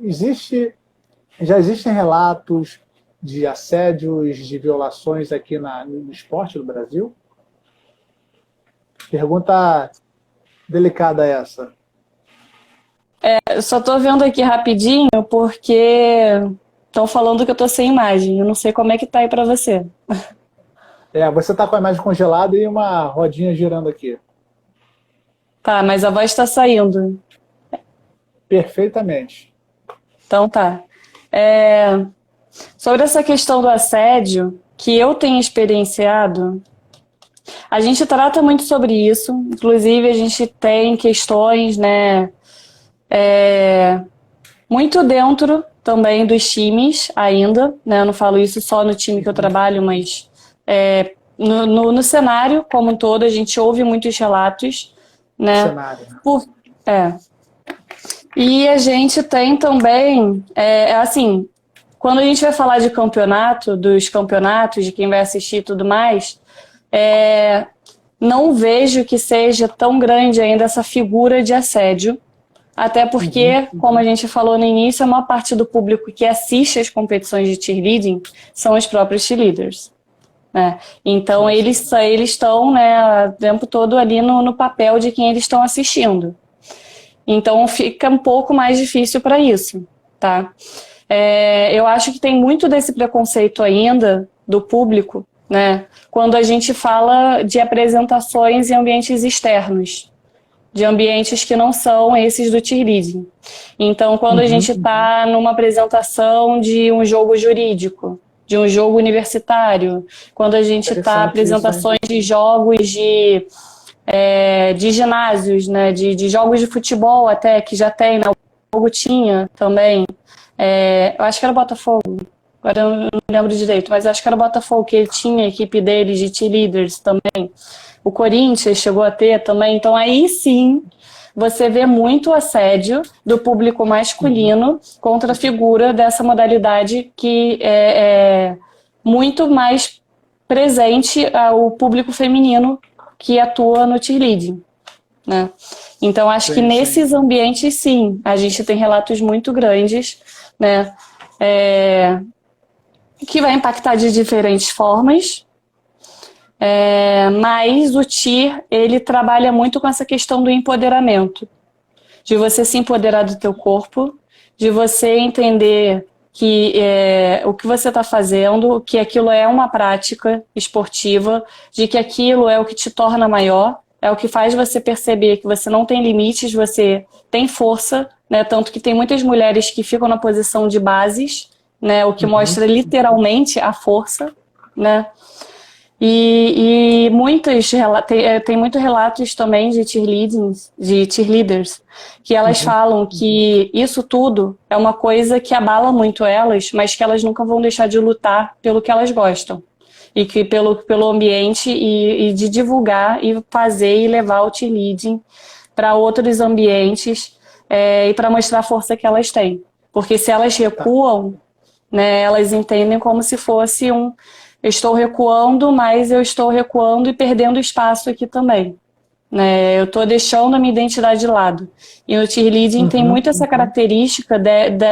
Já existem relatos de assédios, de violações aqui no esporte do Brasil? Pergunta delicada essa. Eu só tô vendo aqui rapidinho porque estão falando que eu tô sem imagem. Eu não sei como é que tá aí pra você. Você tá com a imagem congelada e uma rodinha girando aqui. Tá, mas a voz está saindo. Perfeitamente. Então tá. Sobre essa questão do assédio, que eu tenho experienciado, a gente trata muito sobre isso. Inclusive, a gente tem questões, né, muito dentro também dos times ainda, né? Eu não falo isso só no time que eu trabalho, mas no cenário como um todo, a gente ouve muitos relatos, né? Cenário. E a gente tem também, assim, quando a gente vai falar de campeonato, dos campeonatos, de quem vai assistir e tudo mais, não vejo que seja tão grande ainda essa figura de assédio, até porque, como a gente falou no início, a maior parte do público que assiste as competições de cheerleading são os próprios cheerleaders. Né? Então, eles estão, né, o tempo todo ali no papel de quem eles estão assistindo. Então, fica um pouco mais difícil para isso. Tá? Eu acho que tem muito desse preconceito ainda do público, né, quando a gente fala de apresentações em ambientes externos, de ambientes que não são esses do cheerleading. Então, quando a gente está numa apresentação de um jogo jurídico, de um jogo universitário, quando a gente está em apresentações de jogos de de ginásios, né, de jogos de futebol até, que já tem, né, o Botafogo tinha também, eu acho que era o Botafogo, agora eu não lembro direito, mas acho que era o Botafogo, que ele tinha a equipe deles de cheerleaders também, o Corinthians chegou a ter também, então aí sim você vê muito assédio do público masculino contra a figura dessa modalidade que é muito mais presente ao público feminino que atua no cheerleading, né? Então, acho que nesses ambientes, sim, a gente tem relatos muito grandes, né? Que vai impactar de diferentes formas, mas o cheer, ele trabalha muito com essa questão do empoderamento, de você se empoderar do teu corpo, de você entender que o que você está fazendo, que aquilo é uma prática esportiva, de que aquilo é o que te torna maior, é o que faz você perceber que você não tem limites, você tem força, né? Tanto que tem muitas mulheres que ficam na posição de bases, né? O que mostra literalmente a força, né? E tem muitos relatos também de cheerleaders, que elas falam que isso tudo é uma coisa que abala muito elas, mas que elas nunca vão deixar de lutar pelo que elas gostam. E que pelo ambiente e de divulgar e fazer e levar o cheerleading para outros ambientes e para mostrar a força que elas têm. Porque se elas recuam, né, elas entendem como se fosse eu estou recuando, mas eu estou recuando e perdendo espaço aqui também. Né? Eu estou deixando a minha identidade de lado. E o cheerleading tem muito essa característica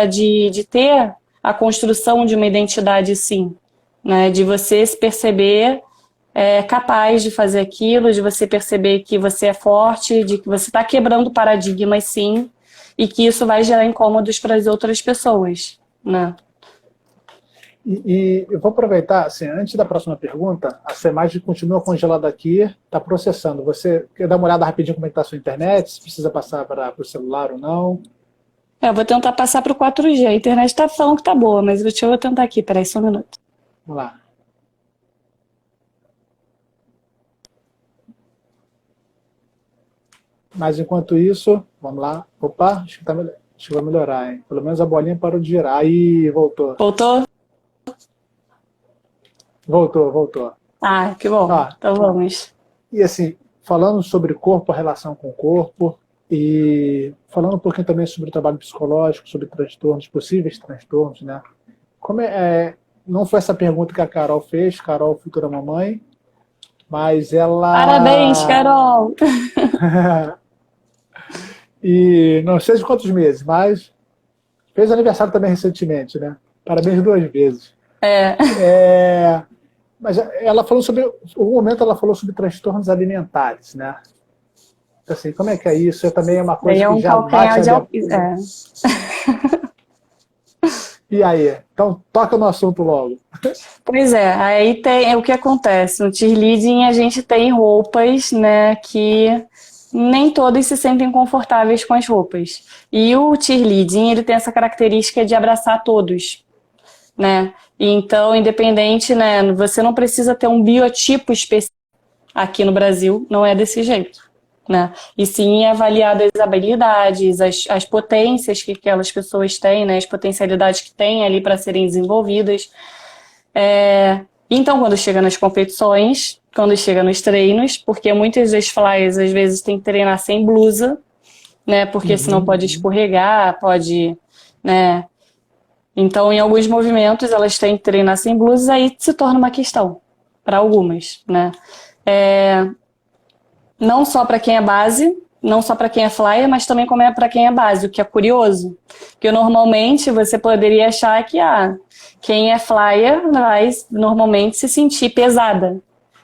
de ter a construção de uma identidade, sim. Né? De você se perceber capaz de fazer aquilo, de você perceber que você é forte, de que você está quebrando paradigmas, sim, e que isso vai gerar incômodos para as outras pessoas. Né? E eu vou aproveitar, assim, antes da próxima pergunta, a sua imagem continua congelada aqui, está processando. Você quer dar uma olhada rapidinho como é que está a sua internet, se precisa passar para o celular ou não? Eu vou tentar passar para o 4G. A internet está falando que está boa, mas deixa eu tentar aqui, peraí, só um minuto. Vamos lá. Mas enquanto isso, vamos lá. Opa, acho que vai melhorar, hein? Pelo menos a bolinha parou de girar. Aí, voltou. Voltou? Voltou. Ah, que bom. Então vamos. E assim, falando sobre corpo, a relação com o corpo, e falando um pouquinho também sobre o trabalho psicológico, sobre transtornos, possíveis transtornos, né? Não foi essa pergunta que a Carol fez, Carol, futura mamãe, mas ela... Parabéns, Carol! E não sei de quantos meses, mas fez aniversário também recentemente, né? Parabéns 2 vezes. Mas ela falou sobre... Um momento ela falou sobre transtornos alimentares, né? Assim, como é que é isso? Também é uma coisa que já bate E aí? Então, toca no assunto logo. Pois é, aí tem o que acontece. No cheerleading a gente tem roupas, né, que nem todos se sentem confortáveis com as roupas. E o cheerleading, ele tem essa característica de abraçar todos, né? Então, independente, né, você não precisa ter um biotipo específico. Aqui no Brasil não é desse jeito, né? E sim é avaliado as habilidades, as potências que aquelas pessoas têm, né? As potencialidades que têm ali para serem desenvolvidas. Então, quando chega nas competições, quando chega nos treinos, porque muitas das flyers às vezes tem que treinar sem blusa, né? Porque senão pode escorregar, pode, né? Então, em alguns movimentos elas têm que treinar sem blusa, aí se torna uma questão para algumas, né? Não só para quem é base, não só para quem é flyer, mas também como é para quem é base, o que é curioso. Porque normalmente você poderia achar que quem é flyer vai normalmente se sentir pesada.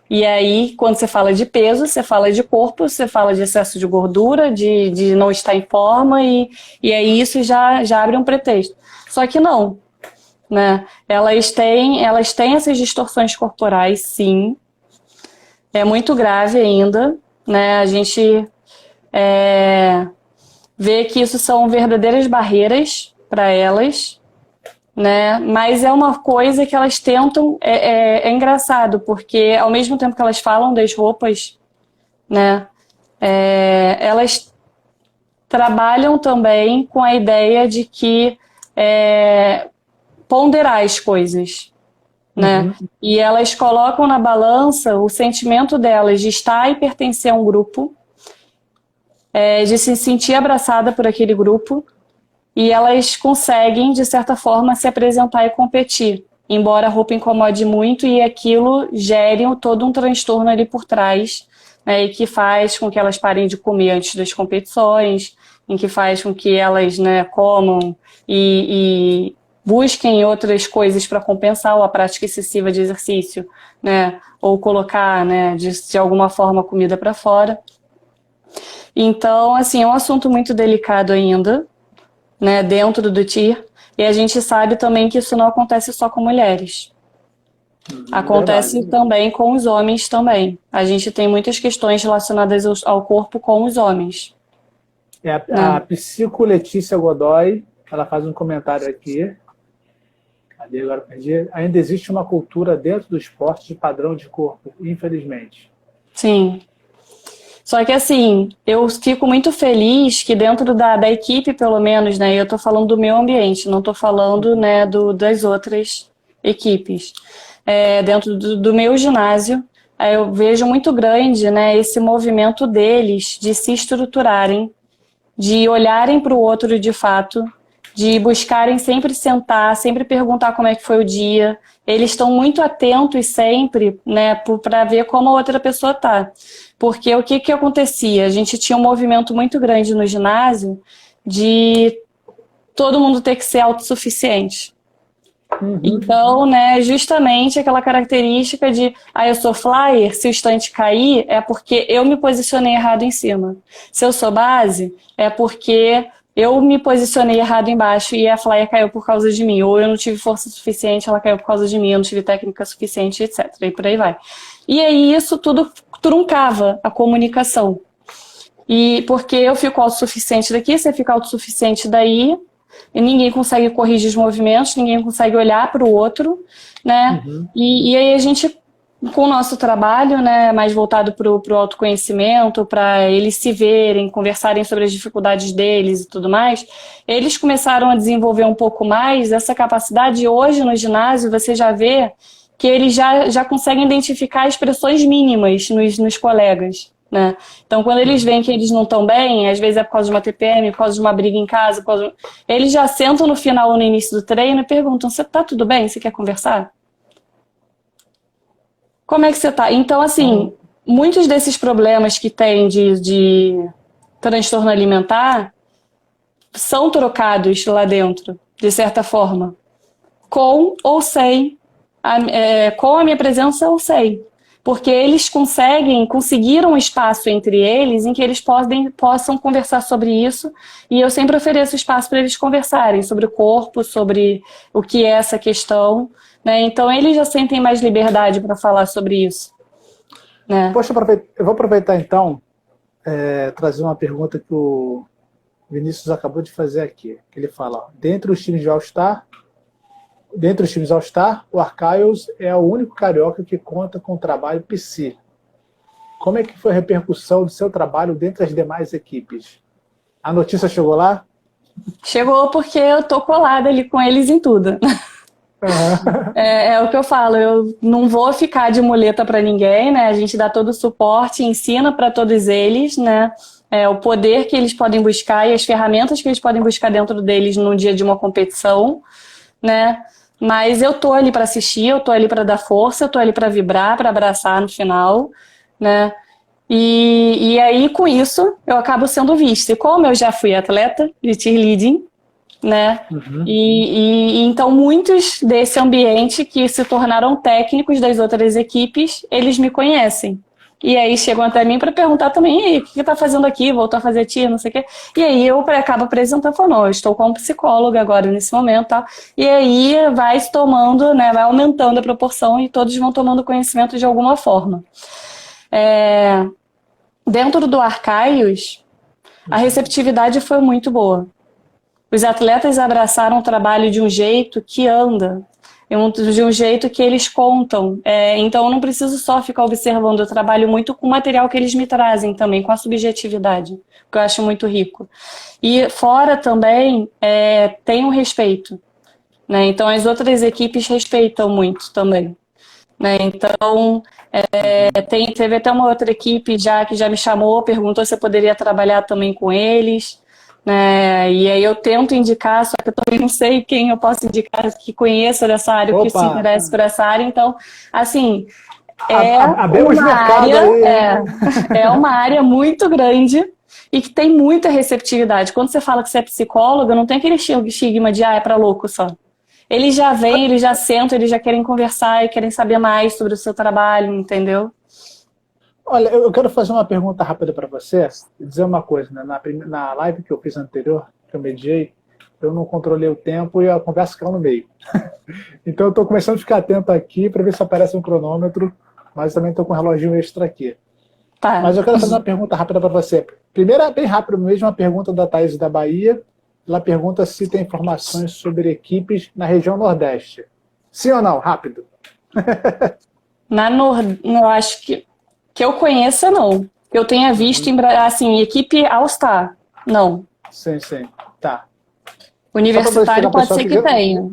E aí, quando você fala de peso, você fala de corpo, você fala de excesso de gordura, de não estar em forma, e aí isso já abre um pretexto. Só que não, né? Elas têm essas distorções corporais, sim. É muito grave ainda, né? A gente vê que isso são verdadeiras barreiras para elas, né? Mas é uma coisa que elas tentam... É engraçado, porque ao mesmo tempo que elas falam das roupas, né, elas trabalham também com a ideia de que ponderar as coisas, né? E elas colocam na balança o sentimento delas de estar e pertencer a um grupo, de se sentir abraçada por aquele grupo, e elas conseguem, de certa forma, se apresentar e competir, embora a roupa incomode muito e aquilo gere todo um transtorno ali por trás, né, e que faz com que elas parem de comer antes das competições, em que faz com que elas, né, comam e busquem outras coisas para compensar a prática excessiva de exercício, né, ou colocar, né, de alguma forma comida para fora. Então, assim, é um assunto muito delicado ainda, né, dentro do TIR, e a gente sabe também que isso não acontece só com mulheres. Acontece Verdade. também com os homens também. A gente tem muitas questões relacionadas ao corpo com os homens. A psico Letícia Godoy, ela faz um comentário aqui. Cadê agora? Perdi. Ainda existe uma cultura dentro do esporte de padrão de corpo, infelizmente. Sim. Só que assim, eu fico muito feliz que dentro da equipe, pelo menos, né, eu estou falando do meu ambiente, não estou falando, né, das outras equipes. Dentro do meu ginásio, eu vejo muito grande, né, esse movimento deles de se estruturarem, de olharem para o outro de fato, de buscarem sempre sentar, sempre perguntar como é que foi o dia. Eles estão muito atentos sempre, né, para ver como a outra pessoa está. Porque o que acontecia? A gente tinha um movimento muito grande no ginásio de todo mundo ter que ser autossuficiente. Então, né, justamente aquela característica de eu sou flyer, se o estante cair, é porque eu me posicionei errado em cima. Se eu sou base, é porque eu me posicionei errado embaixo e a flyer caiu por causa de mim. Ou eu não tive força suficiente, ela caiu por causa de mim, eu não tive técnica suficiente, etc. E por aí vai. E aí isso tudo truncava a comunicação. E porque eu fico autossuficiente daqui, você fica autossuficiente daí, e ninguém consegue corrigir os movimentos, ninguém consegue olhar para o outro, né? E aí a gente, com o nosso trabalho, né, mais voltado para o autoconhecimento, para eles se verem, conversarem sobre as dificuldades deles e tudo mais, eles começaram a desenvolver um pouco mais essa capacidade. E hoje no ginásio você já vê que eles já conseguem identificar expressões mínimas nos colegas, né? Então, quando eles veem que eles não estão bem, às vezes é por causa de uma TPM, por causa de uma briga em casa, eles já sentam no final ou no início do treino e perguntam: você tá tudo bem? Você quer conversar? Como é que você tá? Então, assim, muitos desses problemas que tem de transtorno alimentar são trocados lá dentro, de certa forma, com ou sem, com a minha presença ou sem. Porque eles conseguiram um espaço entre eles em que eles possam conversar sobre isso, e eu sempre ofereço espaço para eles conversarem sobre o corpo, sobre o que é essa questão, né? Então eles já sentem mais liberdade para falar sobre isso, né? Poxa, eu vou aproveitar então, trazer uma pergunta que o Vinícius acabou de fazer aqui. Ele fala, dentre os times All-Star, o Archios é o único carioca que conta com o trabalho PC. Como é que foi a repercussão do seu trabalho dentro das demais equipes? A notícia chegou lá? Chegou porque eu tô colada ali com eles em tudo. É o que eu falo, eu não vou ficar de muleta para ninguém, né? A gente dá todo o suporte, ensina para todos eles, né? O poder que eles podem buscar e as ferramentas que eles podem buscar dentro deles no dia de uma competição, né? Mas eu tô ali para assistir, eu tô ali para dar força, eu tô ali para vibrar, para abraçar no final, né? E aí, com isso, eu acabo sendo vista. E como eu já fui atleta de cheerleading, né? E então muitos desse ambiente que se tornaram técnicos das outras equipes, eles me conhecem. E aí chegam até mim para perguntar também: e aí, o que você está fazendo aqui? Voltou a fazer TIR, não sei o quê. E aí eu acabo apresentando, falando: não, eu estou como psicóloga agora nesse momento, tá? E aí vai se tomando, né, vai aumentando a proporção e todos vão tomando conhecimento de alguma forma. Dentro do Archios, a receptividade foi muito boa. Os atletas abraçaram o trabalho de um jeito que anda. de um jeito que eles contam. Então, eu não preciso só ficar observando, eu trabalho muito com o material que eles me trazem também, com a subjetividade, que eu acho muito rico. E fora também, tem o respeito, né? Então, as outras equipes respeitam muito também, né? Então, teve até uma outra equipe que já me chamou, perguntou se eu poderia trabalhar também com eles, né? E aí eu tento indicar, só que eu também não sei quem eu posso indicar que conheça dessa área, ou que se interesse por essa área. Então, assim, é uma área muito grande e que tem muita receptividade. Quando você fala que você é psicóloga, não tem aquele estigma de, é para louco só. Eles já vêm, eles já sentam, eles já querem conversar e querem saber mais sobre o seu trabalho, entendeu? Olha, eu quero fazer uma pergunta rápida para você e dizer uma coisa, né? Na live que eu fiz anterior, que eu mediei, eu não controlei o tempo e a conversa caiu no meio. Então eu estou começando a ficar atento aqui para ver se aparece um cronômetro, mas também estou com um reloginho extra aqui. Tá. Mas eu quero fazer uma pergunta rápida para você. Primeiro, bem rápido mesmo, uma pergunta da Thaís da Bahia. Ela pergunta se tem informações sobre equipes na região Nordeste. Sim ou não? Rápido. Eu acho que eu conheça, não. Que eu tenha visto, assim, equipe All-Star, não. Sim. Tá. Universitário pode ser que tenha.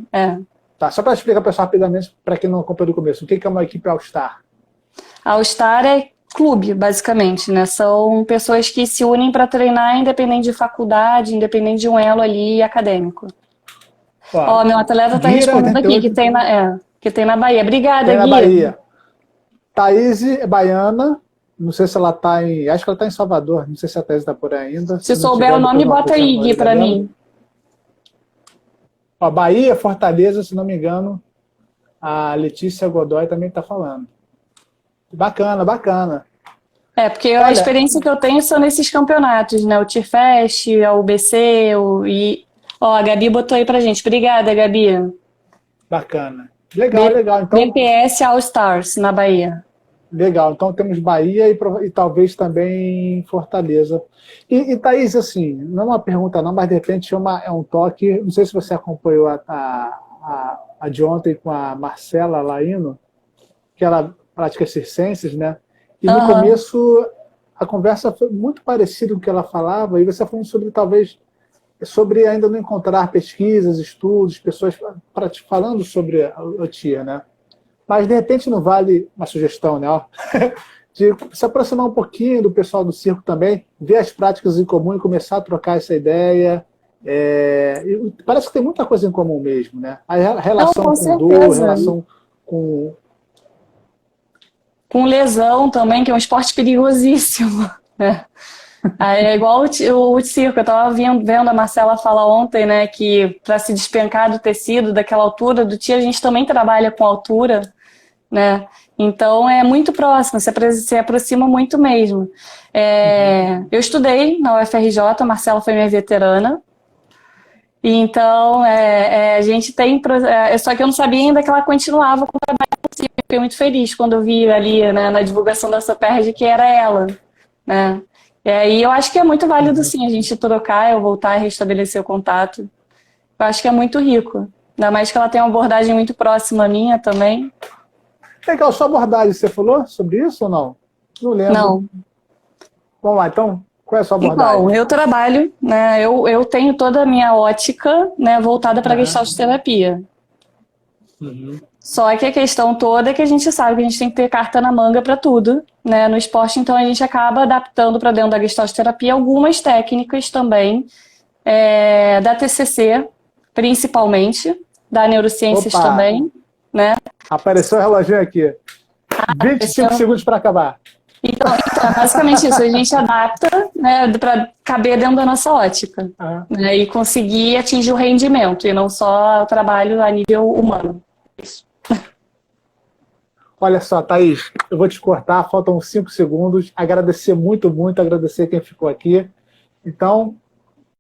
Tá, só para explicar para o pessoal rapidamente, para quem não acompanhou do começo, o que é uma equipe All-Star? All-Star é clube, basicamente, né? São pessoas que se unem para treinar independente de faculdade, independente de um elo ali acadêmico. Meu atleta está respondendo aqui, que tem na Bahia. Obrigada, Gui. Tem na Bahia. Thaís é baiana, não sei se ela está em... Acho que ela está em Salvador, não sei se a Thaís está por aí ainda. Se souber o nome, bota aí, Gui, para mim. Bahia, Fortaleza, se não me engano, a Letícia Godoy também está falando. Bacana. Porque a experiência que eu tenho são nesses campeonatos, né? O Tirfest, a UBC, a Gabi botou aí pra gente. Obrigada, Gabi. Bacana. Legal. Então, BPS All Stars, na Bahia. Legal, então temos Bahia e talvez também Fortaleza. E Thaís, assim, não é uma pergunta não, mas de repente é um toque, não sei se você acompanhou a de ontem com a Marcela Laino, que ela pratica circenses, né? E no começo a conversa foi muito parecida com o que ela falava, e você falando sobre ainda não encontrar pesquisas, estudos, pessoas falando sobre a TIA, né? Mas, de repente, não vale uma sugestão, né? De se aproximar um pouquinho do pessoal do circo também, ver as práticas em comum e começar a trocar essa ideia. Parece que tem muita coisa em comum mesmo, né? A relação com dor, relação com lesão também, que é um esporte perigosíssimo, né? É igual o circo, eu estava vendo a Marcela falar ontem, né, que para se despencar do tecido, daquela altura do TIA, a gente também trabalha com altura, né? Então é muito próximo, se aproxima muito mesmo. Eu estudei na UFRJ, a Marcela foi minha veterana, e então a gente tem... só que eu não sabia ainda que ela continuava com o trabalho do circo. Fiquei muito feliz quando eu vi ali, né, na divulgação da Soperge que era ela, né? E eu acho que é muito válido, sim, a gente trocar, eu voltar e restabelecer o contato. Eu acho que é muito rico. Ainda mais que ela tem uma abordagem muito próxima à minha também. Legal, sua abordagem, você falou sobre isso ou não? Não lembro. Não. Vamos lá, então, qual é a sua abordagem? Então, eu trabalho, né, eu tenho toda a minha ótica, né, voltada para a gestaltoterapia. Só que a questão toda é que a gente sabe que a gente tem que ter carta na manga para tudo, né? No esporte, então, a gente acaba adaptando para dentro da gestaltoterapia algumas técnicas também, da TCC, principalmente, da neurociências também, né? Apareceu o reloginho aqui. 25 segundos para acabar. Então, é basicamente isso, a gente adapta, né, para caber dentro da nossa ótica, né, e conseguir atingir o rendimento, e não só o trabalho a nível humano. Isso. Olha só, Thaís, eu vou te cortar, faltam 5 segundos. Agradecer muito, agradecer quem ficou aqui. Então,